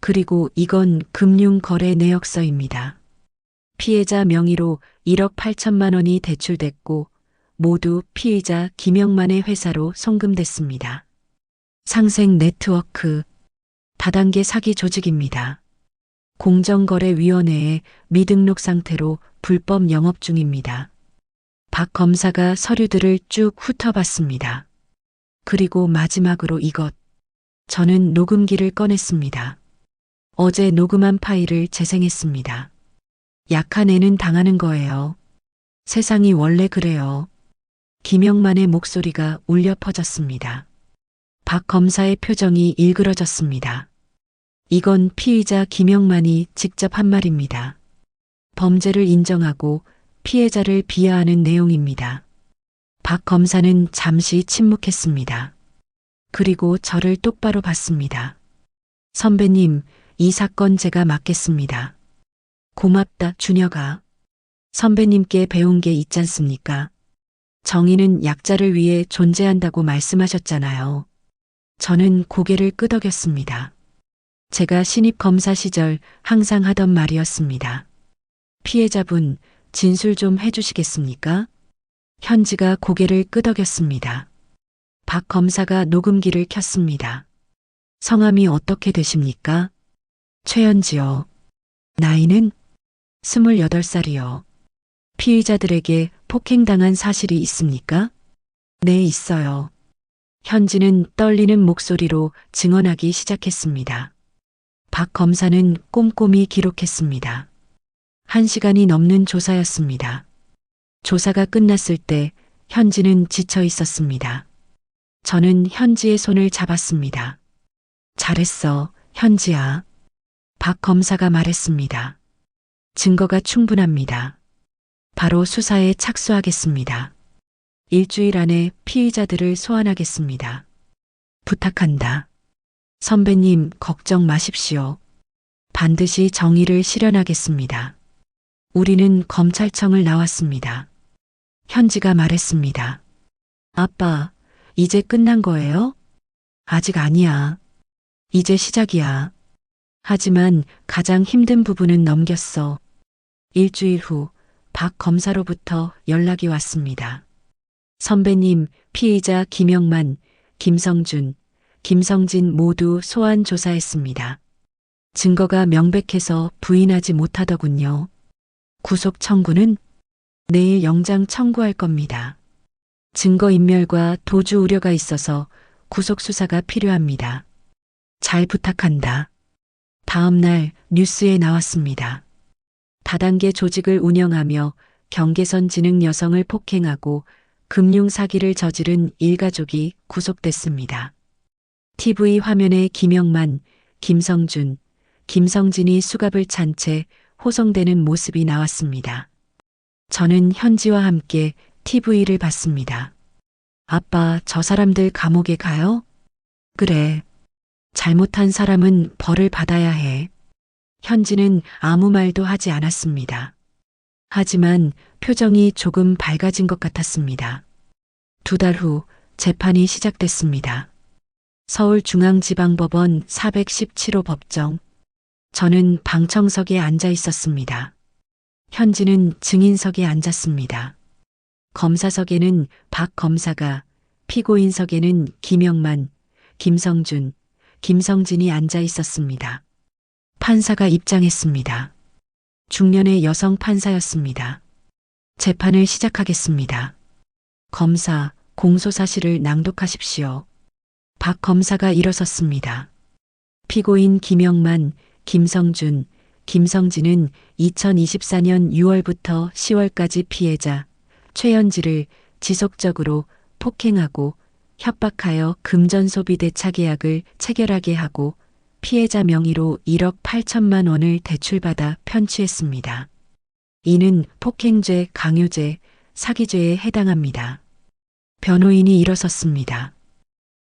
그리고 이건 금융거래 내역서입니다. 피해자 명의로 1억 8천만 원이 대출됐고 모두 피의자 김영만의 회사로 송금됐습니다. 상생 네트워크, 다단계 사기 조직입니다. 공정거래위원회에 미등록 상태로 불법 영업 중입니다. 박 검사가 서류들을 쭉 훑어봤습니다. 그리고 마지막으로 이것. 저는 녹음기를 꺼냈습니다. 어제 녹음한 파일을 재생했습니다. 약한 애는 당하는 거예요. 세상이 원래 그래요. 김영만의 목소리가 울려 퍼졌습니다. 박 검사의 표정이 일그러졌습니다. 이건 피의자 김영만이 직접 한 말입니다. 범죄를 인정하고 피해자를 비하하는 내용입니다. 박 검사는 잠시 침묵했습니다. 그리고 저를 똑바로 봤습니다. 선배님, 이 사건 제가 맡겠습니다. 고맙다, 준혁아. 선배님께 배운 게 있지 않습니까? 정의는 약자를 위해 존재한다고 말씀하셨잖아요. 저는 고개를 끄덕였습니다. 제가 신입 검사 시절 항상 하던 말이었습니다. 피해자분, 진술 좀 해주시겠습니까? 현지가 고개를 끄덕였습니다. 박 검사가 녹음기를 켰습니다. 성함이 어떻게 되십니까? 최현지요. 나이는 28살이요. 피의자들에게 폭행당한 사실이 있습니까? 네, 있어요. 현지는 떨리는 목소리로 증언하기 시작했습니다. 박 검사는 꼼꼼히 기록했습니다. 1시간이 넘는 조사였습니다. 조사가 끝났을 때 현지는 지쳐 있었습니다. 저는 현지의 손을 잡았습니다. 잘했어, 현지야. 박 검사가 말했습니다. 증거가 충분합니다. 바로 수사에 착수하겠습니다. 일주일 안에 피의자들을 소환하겠습니다. 부탁한다. 선배님, 걱정 마십시오. 반드시 정의를 실현하겠습니다. 우리는 검찰청을 나왔습니다. 현지가 말했습니다. 아빠, 이제 끝난 거예요? 아직 아니야. 이제 시작이야. 하지만 가장 힘든 부분은 넘겼어. 일주일 후 박 검사로부터 연락이 왔습니다. 선배님, 피의자 김영만, 김성준, 김성진 모두 소환 조사했습니다. 증거가 명백해서 부인하지 못하더군요. 구속 청구는 내일 영장 청구할 겁니다. 증거인멸과 도주 우려가 있어서 구속 수사가 필요합니다. 잘 부탁한다. 다음 날 뉴스에 나왔습니다. 다단계 조직을 운영하며 경계선 지능 여성을 폭행하고 금융 사기를 저지른 일가족이 구속됐습니다. TV 화면에 김영만, 김성준, 김성진이 수갑을 찬 채 호송되는 모습이 나왔습니다. 저는 현지와 함께 TV를 봤습니다. 아빠, 저 사람들 감옥에 가요? 그래. 잘못한 사람은 벌을 받아야 해. 현지는 아무 말도 하지 않았습니다. 하지만 표정이 조금 밝아진 것 같았습니다. 2달 후 재판이 시작됐습니다. 서울중앙지방법원 417호 법정. 저는 방청석에 앉아 있었습니다. 현지는 증인석에 앉았습니다. 검사석에는 박 검사가, 피고인석에는 김영만, 김성준, 김성진이 앉아 있었습니다. 판사가 입장했습니다. 중년의 여성 판사였습니다. 재판을 시작하겠습니다. 검사, 공소사실을 낭독하십시오. 박 검사가 일어섰습니다. 피고인 김영만, 김성준, 김성진은 2024년 6월부터 10월까지 피해자 최현지를 지속적으로 폭행하고 협박하여 금전소비 대차 계약을 체결하게 하고 피해자 명의로 1억 8천만 원을 대출받아 편취했습니다. 이는 폭행죄, 강요죄, 사기죄에 해당합니다. 변호인이 일어섰습니다.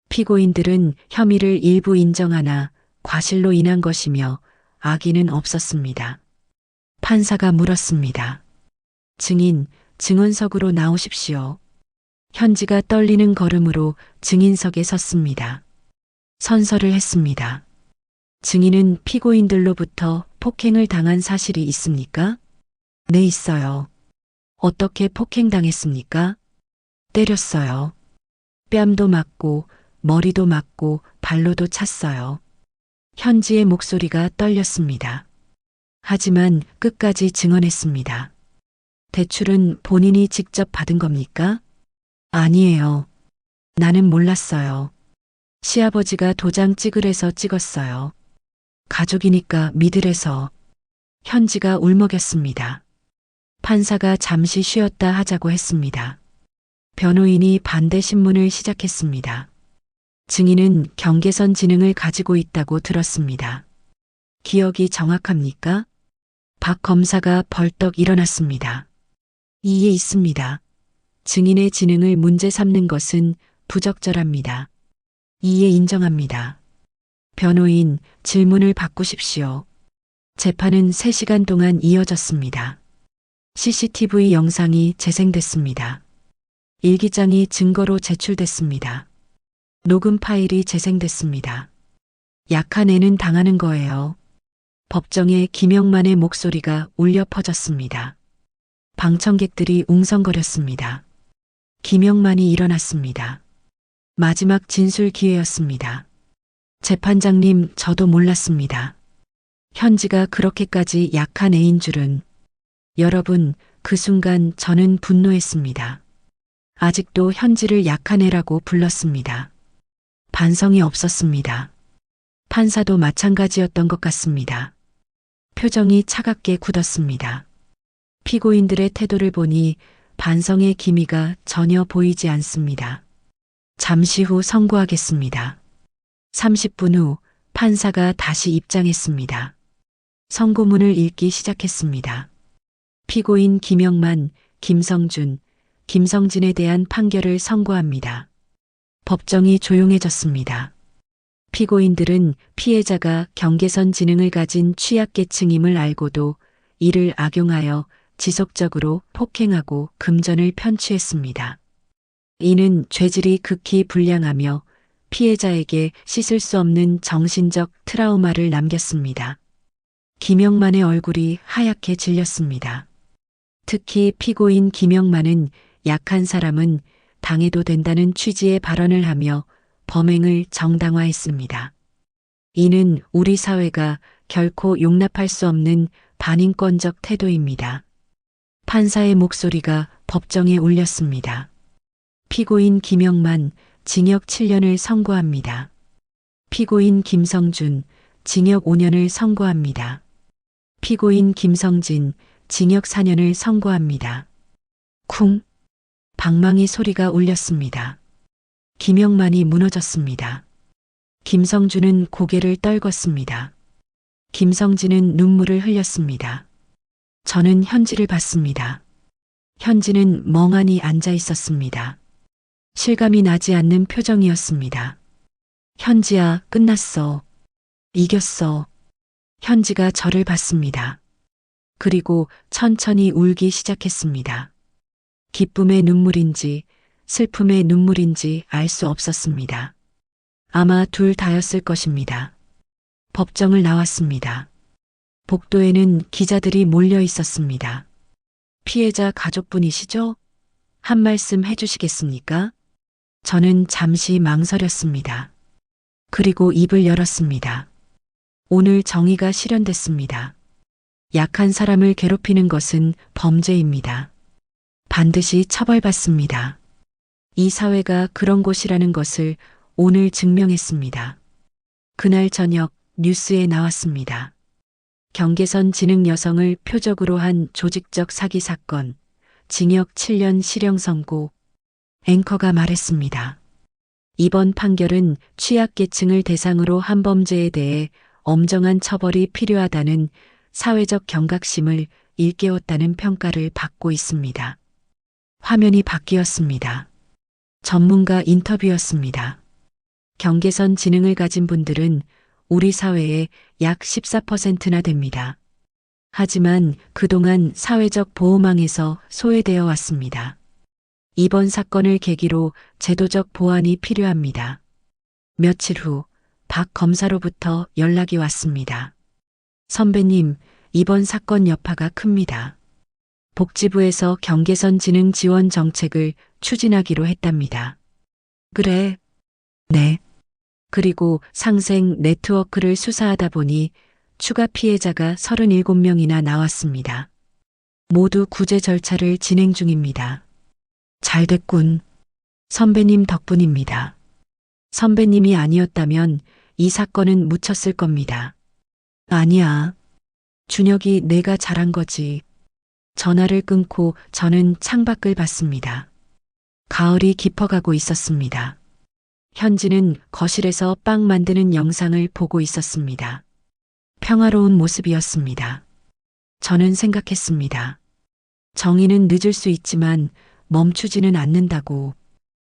피고인들은 혐의를 일부 인정하나 과실로 인한 것이며 악의는 없었습니다. 판사가 물었습니다. 증인, 증언석으로 나오십시오. 현지가 떨리는 걸음으로 증인석에 섰습니다. 선서를 했습니다. 증인은 피고인들로부터 폭행을 당한 사실이 있습니까? 네, 있어요. 어떻게 폭행당했습니까? 때렸어요. 뺨도 맞고 머리도 맞고 발로도 찼어요. 현지의 목소리가 떨렸습니다. 하지만 끝까지 증언했습니다. 대출은 본인이 직접 받은 겁니까? 아니에요. 나는 몰랐어요. 시아버지가 도장 찍으래서 찍었어요. 가족이니까 믿으래서. 현지가 울먹였습니다. 판사가 잠시 쉬었다 하자고 했습니다. 변호인이 반대 신문을 시작했습니다. 증인은 경계선 지능을 가지고 있다고 들었습니다. 기억이 정확합니까? 박 검사가 벌떡 일어났습니다. 이에 있습니다. 증인의 지능을 문제 삼는 것은 부적절합니다. 이에 인정합니다. 변호인, 질문을 바꾸십시오. 재판은 3시간 동안 이어졌습니다. CCTV 영상이 재생됐습니다. 일기장이 증거로 제출됐습니다. 녹음 파일이 재생됐습니다. 약한 애는 당하는 거예요. 법정에 김영만의 목소리가 울려 퍼졌습니다. 방청객들이 웅성거렸습니다. 김영만이 일어났습니다. 마지막 진술 기회였습니다. 재판장님, 저도 몰랐습니다. 현지가 그렇게까지 약한 애인 줄은. 여러분, 그 순간 저는 분노했습니다. 아직도 현지를 약한 애라고 불렀습니다. 반성이 없었습니다. 판사도 마찬가지였던 것 같습니다. 표정이 차갑게 굳었습니다. 피고인들의 태도를 보니 반성의 기미가 전혀 보이지 않습니다. 잠시 후 선고하겠습니다. 30분 후 판사가 다시 입장했습니다. 선고문을 읽기 시작했습니다. 피고인 김영만, 김성준, 김성진에 대한 판결을 선고합니다. 법정이 조용해졌습니다. 피고인들은 피해자가 경계선 지능을 가진 취약계층임을 알고도 이를 악용하여 지속적으로 폭행하고 금전을 편취했습니다. 이는 죄질이 극히 불량하며 피해자에게 씻을 수 없는 정신적 트라우마를 남겼습니다. 김영만의 얼굴이 하얗게 질렸습니다. 특히 피고인 김영만은 약한 사람은 당해도 된다는 취지의 발언을 하며 범행을 정당화했습니다. 이는 우리 사회가 결코 용납할 수 없는 반인권적 태도입니다. 판사의 목소리가 법정에 울렸습니다. 피고인 김영만, 징역 7년을 선고합니다. 피고인 김성준, 징역 5년을 선고합니다. 피고인 김성진, 징역 4년을 선고합니다. 쿵! 방망이 소리가 울렸습니다. 김영만이 무너졌습니다. 김성준은 고개를 떨궜습니다. 김성진은 눈물을 흘렸습니다. 저는 현지를 봤습니다. 현지는 멍하니 앉아 있었습니다. 실감이 나지 않는 표정이었습니다. 현지야, 끝났어. 이겼어. 현지가 저를 봤습니다. 그리고 천천히 울기 시작했습니다. 기쁨의 눈물인지 슬픔의 눈물인지 알 수 없었습니다. 아마 둘 다였을 것입니다. 법정을 나왔습니다. 복도에는 기자들이 몰려 있었습니다. 피해자 가족분이시죠? 한 말씀 해주시겠습니까? 저는 잠시 망설였습니다. 그리고 입을 열었습니다. 오늘 정의가 실현됐습니다. 약한 사람을 괴롭히는 것은 범죄입니다. 반드시 처벌받습니다. 이 사회가 그런 곳이라는 것을 오늘 증명했습니다. 그날 저녁 뉴스에 나왔습니다. 경계선 지능 여성을 표적으로 한 조직적 사기 사건, 징역 7년 실형 선고. 앵커가 말했습니다. 이번 판결은 취약계층을 대상으로 한 범죄에 대해 엄정한 처벌이 필요하다는 사회적 경각심을 일깨웠다는 평가를 받고 있습니다. 화면이 바뀌었습니다. 전문가 인터뷰였습니다. 경계선 지능을 가진 분들은 우리 사회의 약 14%나 됩니다. 하지만 그동안 사회적 보호망에서 소외되어 왔습니다. 이번 사건을 계기로 제도적 보완이 필요합니다. 며칠 후 박 검사로부터 연락이 왔습니다. 선배님, 이번 사건 여파가 큽니다. 복지부에서 경계선 지능 지원 정책을 추진하기로 했답니다. 그래? 네. 그리고 상생 네트워크를 수사하다 보니 추가 피해자가 37명이나 나왔습니다. 모두 구제 절차를 진행 중입니다. 잘 됐군. 선배님 덕분입니다. 선배님이 아니었다면 이 사건은 묻혔을 겁니다. 아니야. 준혁이 내가 잘한 거지. 전화를 끊고 저는 창밖을 봤습니다. 가을이 깊어가고 있었습니다. 현지는 거실에서 빵 만드는 영상을 보고 있었습니다. 평화로운 모습이었습니다. 저는 생각했습니다. 정의는 늦을 수 있지만 멈추지는 않는다고.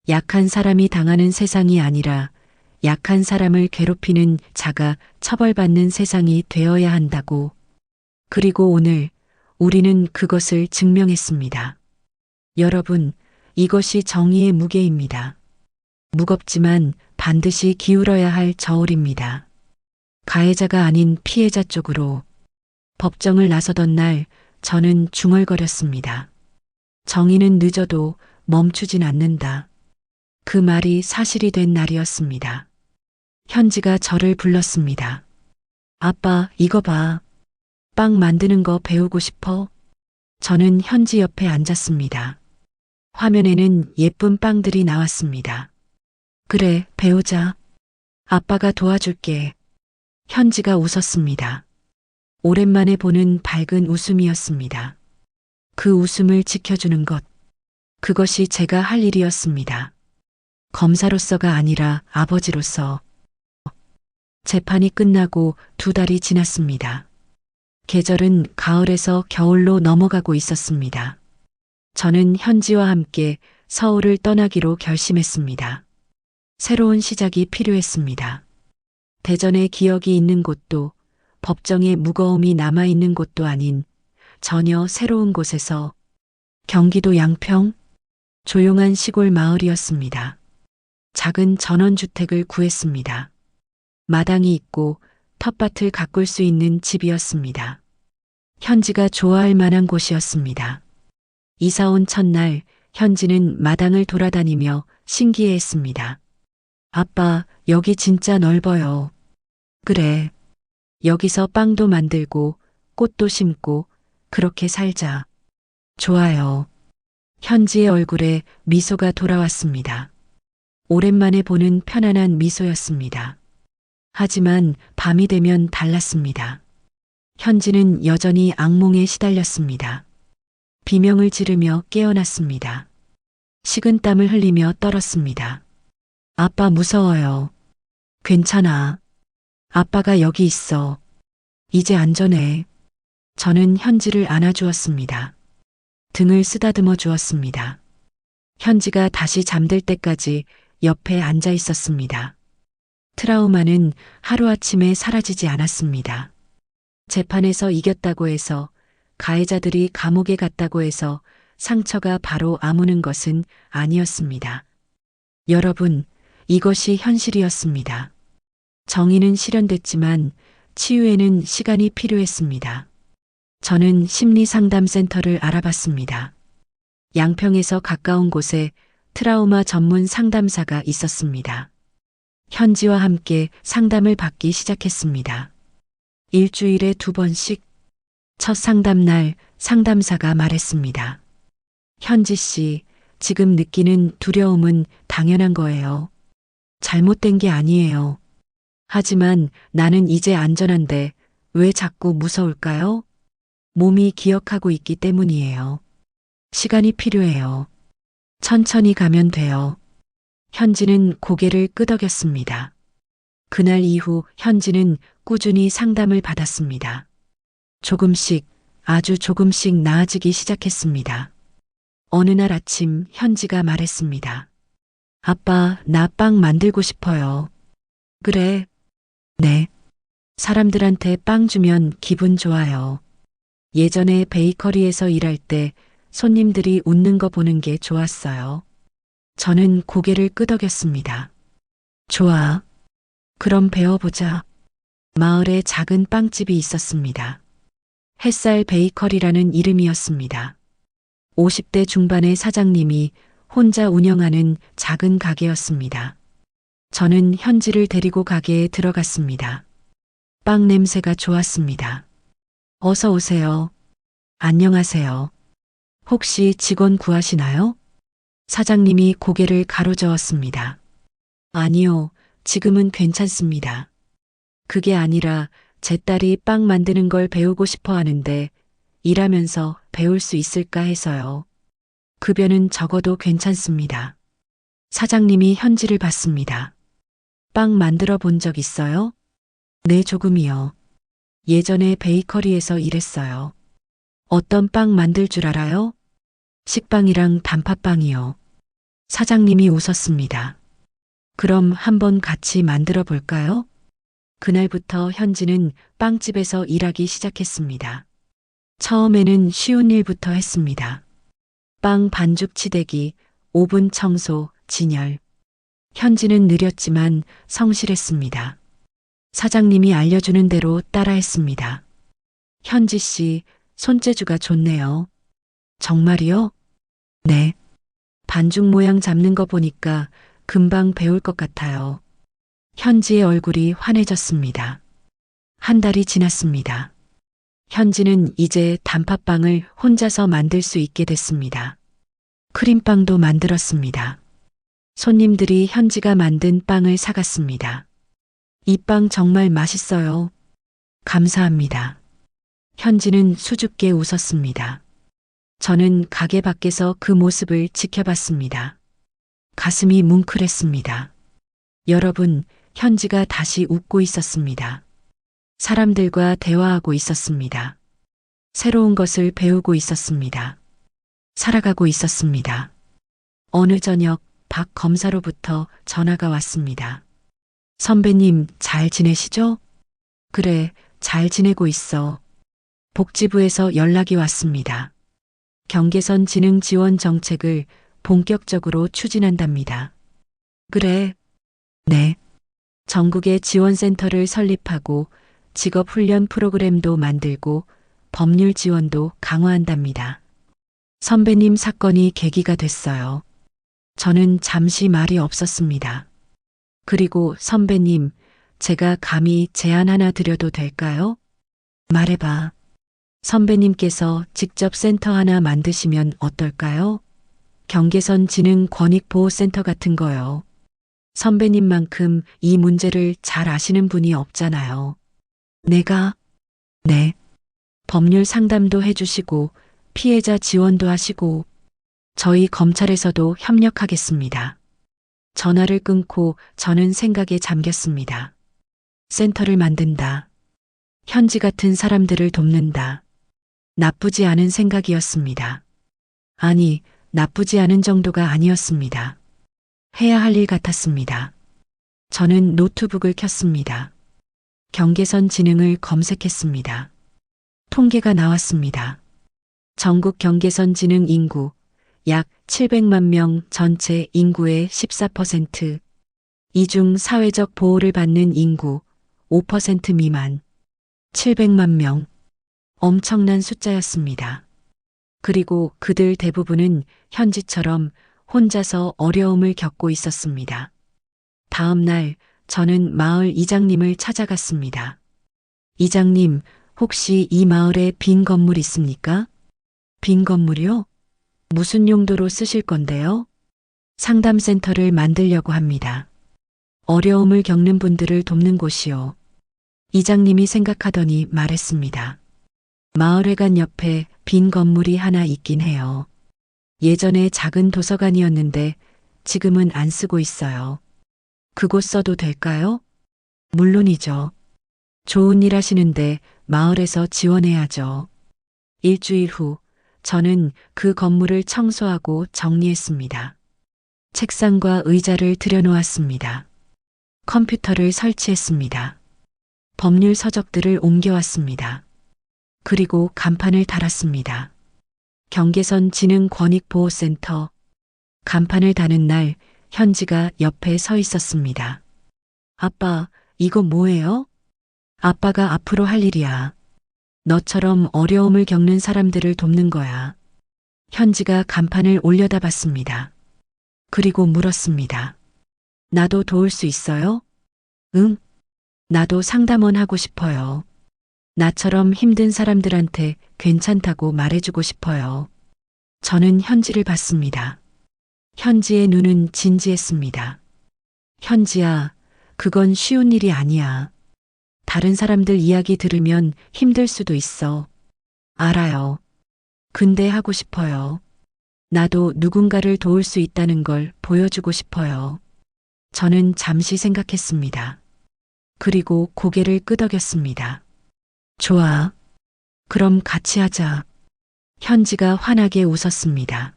약한 사람이 당하는 세상이 아니라 약한 사람을 괴롭히는 자가 처벌받는 세상이 되어야 한다고. 그리고 오늘 우리는 그것을 증명했습니다. 여러분, 이것이 정의의 무게입니다. 무겁지만 반드시 기울어야 할 저울입니다. 가해자가 아닌 피해자 쪽으로. 법정을 나서던 날 저는 중얼거렸습니다. 정의는 늦어도 멈추진 않는다. 그 말이 사실이 된 날이었습니다. 현지가 저를 불렀습니다. 아빠, 이거 봐. 빵 만드는 거 배우고 싶어? 저는 현지 옆에 앉았습니다. 화면에는 예쁜 빵들이 나왔습니다. 그래, 배우자. 아빠가 도와줄게. 현지가 웃었습니다. 오랜만에 보는 밝은 웃음이었습니다. 그 웃음을 지켜주는 것. 그것이 제가 할 일이었습니다. 검사로서가 아니라 아버지로서. 재판이 끝나고 2달이 지났습니다. 계절은 가을에서 겨울로 넘어가고 있었습니다. 저는 현지와 함께 서울을 떠나기로 결심했습니다. 새로운 시작이 필요했습니다. 대전의 기억이 있는 곳도 법정의 무거움이 남아있는 곳도 아닌 전혀 새로운 곳에서 경기도 양평 조용한 시골 마을이었습니다. 작은 전원주택을 구했습니다. 마당이 있고 텃밭을 가꿀 수 있는 집이었습니다. 현지가 좋아할 만한 곳이었습니다. 이사 온 첫날 현지는 마당을 돌아다니며 신기해했습니다. 아빠, 여기 진짜 넓어요. 그래. 여기서 빵도 만들고 꽃도 심고 그렇게 살자. 좋아요. 현지의 얼굴에 미소가 돌아왔습니다. 오랜만에 보는 편안한 미소였습니다. 하지만 밤이 되면 달랐습니다. 현지는 여전히 악몽에 시달렸습니다. 비명을 지르며 깨어났습니다. 식은땀을 흘리며 떨었습니다. 아빠 무서워요. 괜찮아. 아빠가 여기 있어. 이제 안전해. 저는 현지를 안아주었습니다. 등을 쓰다듬어 주었습니다. 현지가 다시 잠들 때까지 옆에 앉아 있었습니다. 트라우마는 하루아침에 사라지지 않았습니다. 재판에서 이겼다고 해서, 가해자들이 감옥에 갔다고 해서 상처가 바로 아무는 것은 아니었습니다. 여러분, 이것이 현실이었습니다. 정의는 실현됐지만 치유에는 시간이 필요했습니다. 저는 심리상담센터를 알아봤습니다. 양평에서 가까운 곳에 트라우마 전문 상담사가 있었습니다. 현지와 함께 상담을 받기 시작했습니다. 일주일에 2번씩. 첫 상담날 상담사가 말했습니다. 현지 씨, 지금 느끼는 두려움은 당연한 거예요. 잘못된 게 아니에요. 하지만 나는 이제 안전한데 왜 자꾸 무서울까요? 몸이 기억하고 있기 때문이에요. 시간이 필요해요. 천천히 가면 돼요. 현지는 고개를 끄덕였습니다. 그날 이후 현지는 꾸준히 상담을 받았습니다. 조금씩, 아주 조금씩 나아지기 시작했습니다. 어느 날 아침 현지가 말했습니다. 아빠, 나 빵 만들고 싶어요. 그래. 네. 사람들한테 빵 주면 기분 좋아요. 예전에 베이커리에서 일할 때 손님들이 웃는 거 보는 게 좋았어요. 저는 고개를 끄덕였습니다. 좋아. 그럼 배워보자. 마을에 작은 빵집이 있었습니다. 햇살 베이커리라는 이름이었습니다. 50대 중반의 사장님이 혼자 운영하는 작은 가게였습니다. 저는 현지를 데리고 가게에 들어갔습니다. 빵 냄새가 좋았습니다. 어서 오세요. 안녕하세요. 혹시 직원 구하시나요? 사장님이 고개를 가로저었습니다. 아니요, 지금은 괜찮습니다. 그게 아니라 제 딸이 빵 만드는 걸 배우고 싶어 하는데 일하면서 배울 수 있을까 해서요. 급여는 적어도 괜찮습니다. 사장님이 현지를 봤습니다. 빵 만들어 본 적 있어요? 네, 조금이요. 예전에 베이커리에서 일했어요. 어떤 빵 만들 줄 알아요? 식빵이랑 단팥빵이요. 사장님이 웃었습니다. 그럼 한번 같이 만들어 볼까요? 그날부터 현지는 빵집에서 일하기 시작했습니다. 처음에는 쉬운 일부터 했습니다. 빵 반죽 치대기, 오븐 청소, 진열. 현지는 느렸지만 성실했습니다. 사장님이 알려주는 대로 따라했습니다. 현지 씨, 손재주가 좋네요. 정말이요? 네. 반죽 모양 잡는 거 보니까 금방 배울 것 같아요. 현지의 얼굴이 환해졌습니다. 한 달이 지났습니다. 현지는 이제 단팥빵을 혼자서 만들 수 있게 됐습니다. 크림빵도 만들었습니다. 손님들이 현지가 만든 빵을 사갔습니다. 이 빵 정말 맛있어요. 감사합니다. 현지는 수줍게 웃었습니다. 저는 가게 밖에서 그 모습을 지켜봤습니다. 가슴이 뭉클했습니다. 여러분, 현지가 다시 웃고 있었습니다. 사람들과 대화하고 있었습니다. 새로운 것을 배우고 있었습니다. 살아가고 있었습니다. 어느 저녁 박 검사로부터 전화가 왔습니다. 선배님, 잘 지내시죠? 그래, 잘 지내고 있어. 복지부에서 연락이 왔습니다. 경계선 지능 지원 정책을 본격적으로 추진한답니다. 그래. 네. 전국에 지원센터를 설립하고 직업훈련 프로그램도 만들고 법률 지원도 강화한답니다. 선배님 사건이 계기가 됐어요. 저는 잠시 말이 없었습니다. 그리고 선배님, 제가 감히 제안 하나 드려도 될까요? 말해봐. 선배님께서 직접 센터 하나 만드시면 어떨까요? 경계선 지능 권익보호센터 같은 거요. 선배님만큼 이 문제를 잘 아시는 분이 없잖아요. 내가? 네. 법률 상담도 해주시고 피해자 지원도 하시고 저희 검찰에서도 협력하겠습니다. 전화를 끊고 저는 생각에 잠겼습니다. 센터를 만든다. 현지 같은 사람들을 돕는다. 나쁘지 않은 생각이었습니다. 아니, 나쁘지 않은 정도가 아니었습니다. 해야 할 일 같았습니다. 저는 노트북을 켰습니다. 경계선 지능을 검색했습니다. 통계가 나왔습니다. 전국 경계선 지능 인구 약 700만 명 전체 인구의 14%, 이중 사회적 보호를 받는 인구 5% 미만, 700만 명. 엄청난 숫자였습니다. 그리고 그들 대부분은 현지처럼 혼자서 어려움을 겪고 있었습니다. 다음 날 저는 마을 이장님을 찾아갔습니다. 이장님, 혹시 이 마을에 빈 건물 있습니까? 빈 건물이요? 무슨 용도로 쓰실 건데요? 상담센터를 만들려고 합니다. 어려움을 겪는 분들을 돕는 곳이요. 이장님이 생각하더니 말했습니다. 마을회관 옆에 빈 건물이 하나 있긴 해요. 예전에 작은 도서관이었는데 지금은 안 쓰고 있어요. 그곳 써도 될까요? 물론이죠. 좋은 일 하시는데 마을에서 지원해야죠. 일주일 후 저는 그 건물을 청소하고 정리했습니다. 책상과 의자를 들여놓았습니다. 컴퓨터를 설치했습니다. 법률 서적들을 옮겨왔습니다. 그리고 간판을 달았습니다. 경계선 지능 권익보호센터. 간판을 다는 날 현지가 옆에 서 있었습니다. 아빠, 이거 뭐예요? 아빠가 앞으로 할 일이야. 너처럼 어려움을 겪는 사람들을 돕는 거야. 현지가 간판을 올려다 봤습니다. 그리고 물었습니다. 나도 도울 수 있어요? 응. 나도 상담원 하고 싶어요. 나처럼 힘든 사람들한테 괜찮다고 말해주고 싶어요. 저는 현지를 봤습니다. 현지의 눈은 진지했습니다. 현지야, 그건 쉬운 일이 아니야. 다른 사람들 이야기 들으면 힘들 수도 있어. 알아요. 근데 하고 싶어요. 나도 누군가를 도울 수 있다는 걸 보여주고 싶어요. 저는 잠시 생각했습니다. 그리고 고개를 끄덕였습니다. 좋아. 그럼 같이 하자. 현지가 환하게 웃었습니다.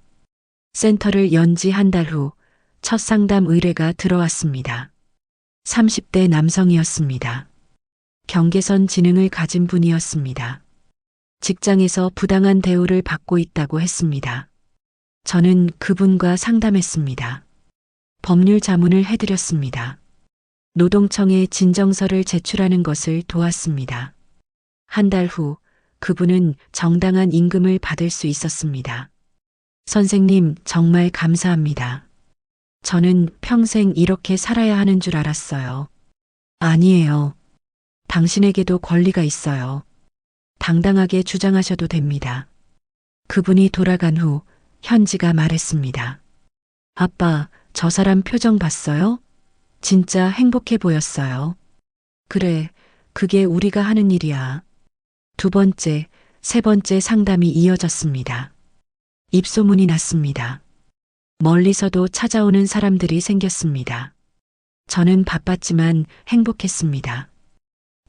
센터를 연 지 한 달 후 첫 상담 의뢰가 들어왔습니다. 30대 남성이었습니다. 경계선 지능을 가진 분이었습니다. 직장에서 부당한 대우를 받고 있다고 했습니다. 저는 그분과 상담했습니다. 법률 자문을 해드렸습니다. 노동청에 진정서를 제출하는 것을 도왔습니다. 한 달 후 그분은 정당한 임금을 받을 수 있었습니다. 선생님, 정말 감사합니다. 저는 평생 이렇게 살아야 하는 줄 알았어요. 아니에요. 당신에게도 권리가 있어요. 당당하게 주장하셔도 됩니다. 그분이 돌아간 후 현지가 말했습니다. 아빠, 저 사람 표정 봤어요? 진짜 행복해 보였어요. 그래, 그게 우리가 하는 일이야. 두 번째, 세 번째 상담이 이어졌습니다. 입소문이 났습니다. 멀리서도 찾아오는 사람들이 생겼습니다. 저는 바빴지만 행복했습니다.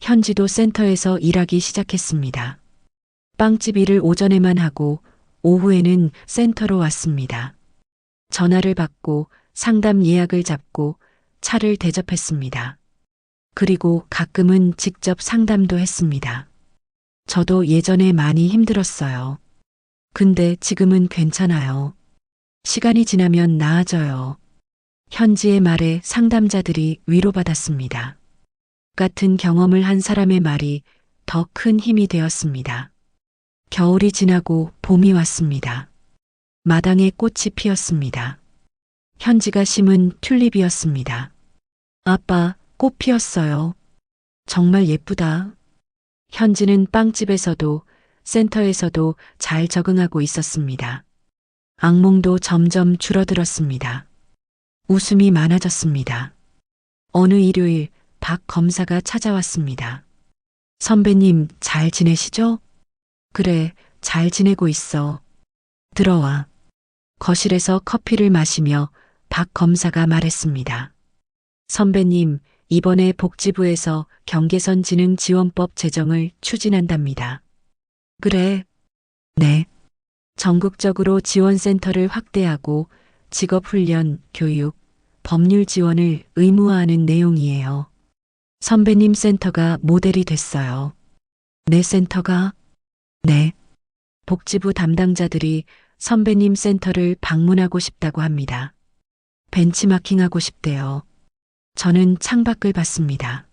현지도 센터에서 일하기 시작했습니다. 빵집 일을 오전에만 하고 오후에는 센터로 왔습니다. 전화를 받고 상담 예약을 잡고 차를 대접했습니다. 그리고 가끔은 직접 상담도 했습니다. 저도 예전에 많이 힘들었어요. 근데 지금은 괜찮아요. 시간이 지나면 나아져요. 현지의 말에 상담자들이 위로받았습니다. 같은 경험을 한 사람의 말이 더 큰 힘이 되었습니다. 겨울이 지나고 봄이 왔습니다. 마당에 꽃이 피었습니다. 현지가 심은 튤립이었습니다. 아빠, 꽃 피었어요. 정말 예쁘다. 현지는 빵집에서도 센터에서도 잘 적응하고 있었습니다. 악몽도 점점 줄어들었습니다. 웃음이 많아졌습니다. 어느 일요일 박 검사가 찾아왔습니다. 선배님, 잘 지내시죠? 그래, 잘 지내고 있어. 들어와. 거실에서 커피를 마시며 박 검사가 말했습니다. 선배님, 이번에 복지부에서 경계선 지능 지원법 제정을 추진한답니다. 그래. 네. 전국적으로 지원센터를 확대하고 직업훈련, 교육, 법률 지원을 의무화하는 내용이에요. 선배님 센터가 모델이 됐어요. 내 센터가? 네. 복지부 담당자들이 선배님 센터를 방문하고 싶다고 합니다. 벤치마킹하고 싶대요. 저는 창밖을 봤습니다.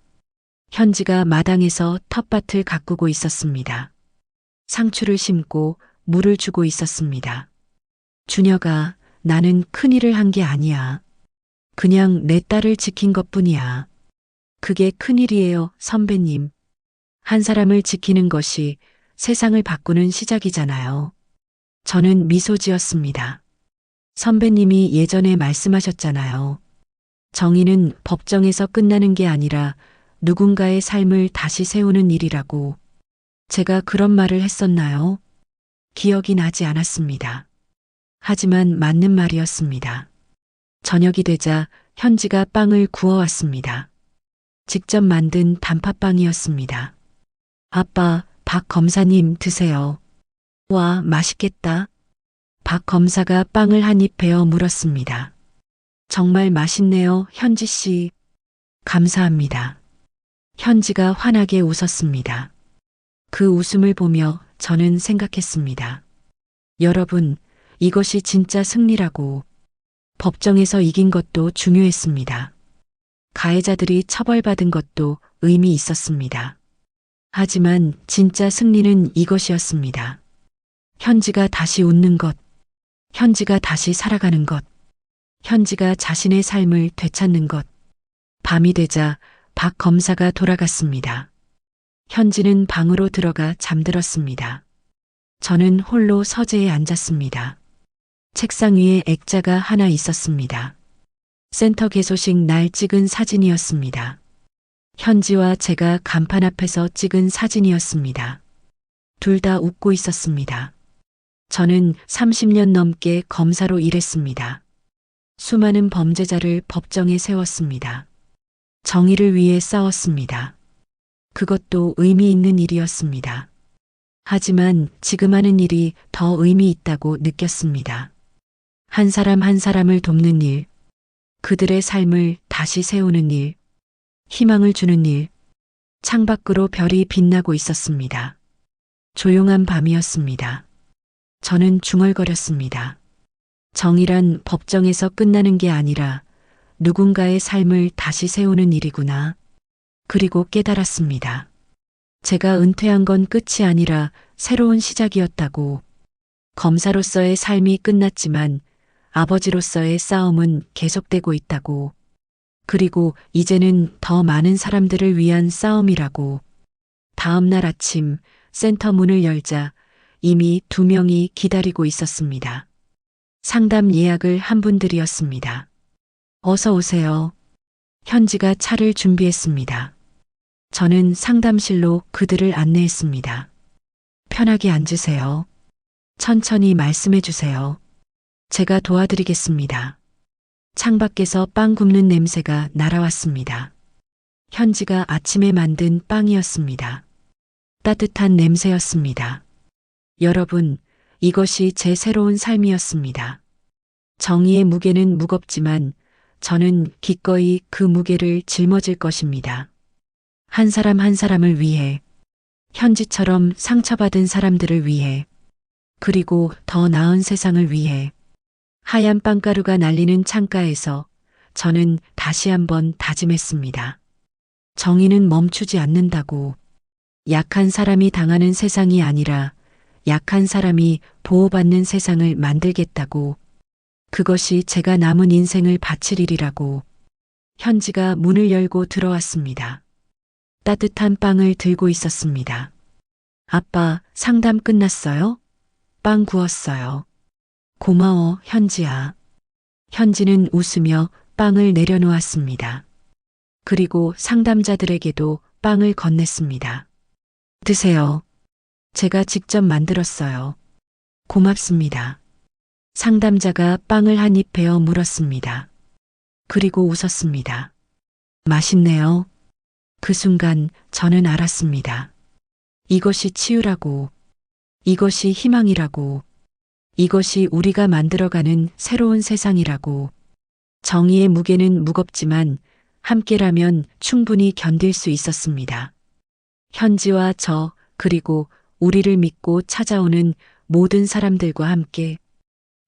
현지가 마당에서 텃밭을 가꾸고 있었습니다. 상추를 심고 물을 주고 있었습니다. 준혁아, 나는 큰일을 한 게 아니야. 그냥 내 딸을 지킨 것뿐이야. 그게 큰일이에요, 선배님. 한 사람을 지키는 것이 세상을 바꾸는 시작이잖아요. 저는 미소 지었습니다. 선배님이 예전에 말씀하셨잖아요. 정의는 법정에서 끝나는 게 아니라 누군가의 삶을 다시 세우는 일이라고. 제가 그런 말을 했었나요? 기억이 나지 않았습니다. 하지만 맞는 말이었습니다. 저녁이 되자 현지가 빵을 구워왔습니다. 직접 만든 단팥빵이었습니다. 아빠, 박 검사님 드세요. 와, 맛있겠다. 박 검사가 빵을 한 입 베어 물었습니다. 정말 맛있네요, 현지 씨. 감사합니다. 현지가 환하게 웃었습니다. 그 웃음을 보며 저는 생각했습니다. 여러분, 이것이 진짜 승리라고. 법정에서 이긴 것도 중요했습니다. 가해자들이 처벌받은 것도 의미 있었습니다. 하지만 진짜 승리는 이것이었습니다. 현지가 다시 웃는 것, 현지가 다시 살아가는 것, 현지가 자신의 삶을 되찾는 것. 밤이 되자 박 검사가 돌아갔습니다. 현지는 방으로 들어가 잠들었습니다. 저는 홀로 서재에 앉았습니다. 책상 위에 액자가 하나 있었습니다. 센터 개소식 날 찍은 사진이었습니다. 현지와 제가 간판 앞에서 찍은 사진이었습니다. 둘 다 웃고 있었습니다. 저는 30년 넘게 검사로 일했습니다. 수많은 범죄자를 법정에 세웠습니다. 정의를 위해 싸웠습니다. 그것도 의미 있는 일이었습니다. 하지만 지금 하는 일이 더 의미 있다고 느꼈습니다. 한 사람 한 사람을 돕는 일, 그들의 삶을 다시 세우는 일, 희망을 주는 일. 창밖으로 별이 빛나고 있었습니다. 조용한 밤이었습니다. 저는 중얼거렸습니다. 정의란 법정에서 끝나는 게 아니라 누군가의 삶을 다시 세우는 일이구나. 그리고 깨달았습니다. 제가 은퇴한 건 끝이 아니라 새로운 시작이었다고. 검사로서의 삶이 끝났지만 아버지로서의 싸움은 계속되고 있다고. 그리고 이제는 더 많은 사람들을 위한 싸움이라고. 다음 날 아침 센터 문을 열자 이미 2명이 기다리고 있었습니다. 상담 예약을 한 분들이었습니다. 어서 오세요. 현지가 차를 준비했습니다. 저는 상담실로 그들을 안내했습니다. 편하게 앉으세요. 천천히 말씀해 주세요. 제가 도와드리겠습니다. 창밖에서 빵 굽는 냄새가 날아왔습니다. 현지가 아침에 만든 빵이었습니다. 따뜻한 냄새였습니다. 여러분, 이것이 제 새로운 삶이었습니다. 정의의 무게는 무겁지만 저는 기꺼이 그 무게를 짊어질 것입니다. 한 사람 한 사람을 위해, 현지처럼 상처받은 사람들을 위해, 그리고 더 나은 세상을 위해. 하얀 빵가루가 날리는 창가에서 저는 다시 한번 다짐했습니다. 정의는 멈추지 않는다고. 약한 사람이 당하는 세상이 아니라 약한 사람이 보호받는 세상을 만들겠다고. 그것이 제가 남은 인생을 바칠 일이라고. 현지가 문을 열고 들어왔습니다. 따뜻한 빵을 들고 있었습니다. 아빠, 상담 끝났어요? 빵 구웠어요. 고마워, 현지야. 현지는 웃으며 빵을 내려놓았습니다. 그리고 상담자들에게도 빵을 건넸습니다. 드세요. 제가 직접 만들었어요. 고맙습니다. 상담자가 빵을 한 입 베어 물었습니다. 그리고 웃었습니다. 맛있네요. 그 순간 저는 알았습니다. 이것이 치유라고. 이것이 희망이라고. 이것이 우리가 만들어가는 새로운 세상이라고. 정의의 무게는 무겁지만 함께라면 충분히 견딜 수 있었습니다. 현지와 저, 그리고 우리를 믿고 찾아오는 모든 사람들과 함께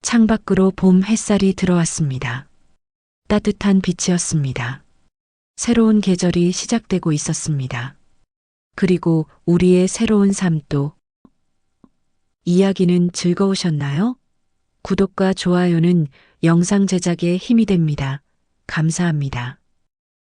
창밖으로 봄 햇살이 들어왔습니다. 따뜻한 빛이었습니다. 새로운 계절이 시작되고 있었습니다. 그리고 우리의 새로운 삶도. 이야기는 즐거우셨나요? 구독과 좋아요는 영상 제작에 힘이 됩니다. 감사합니다.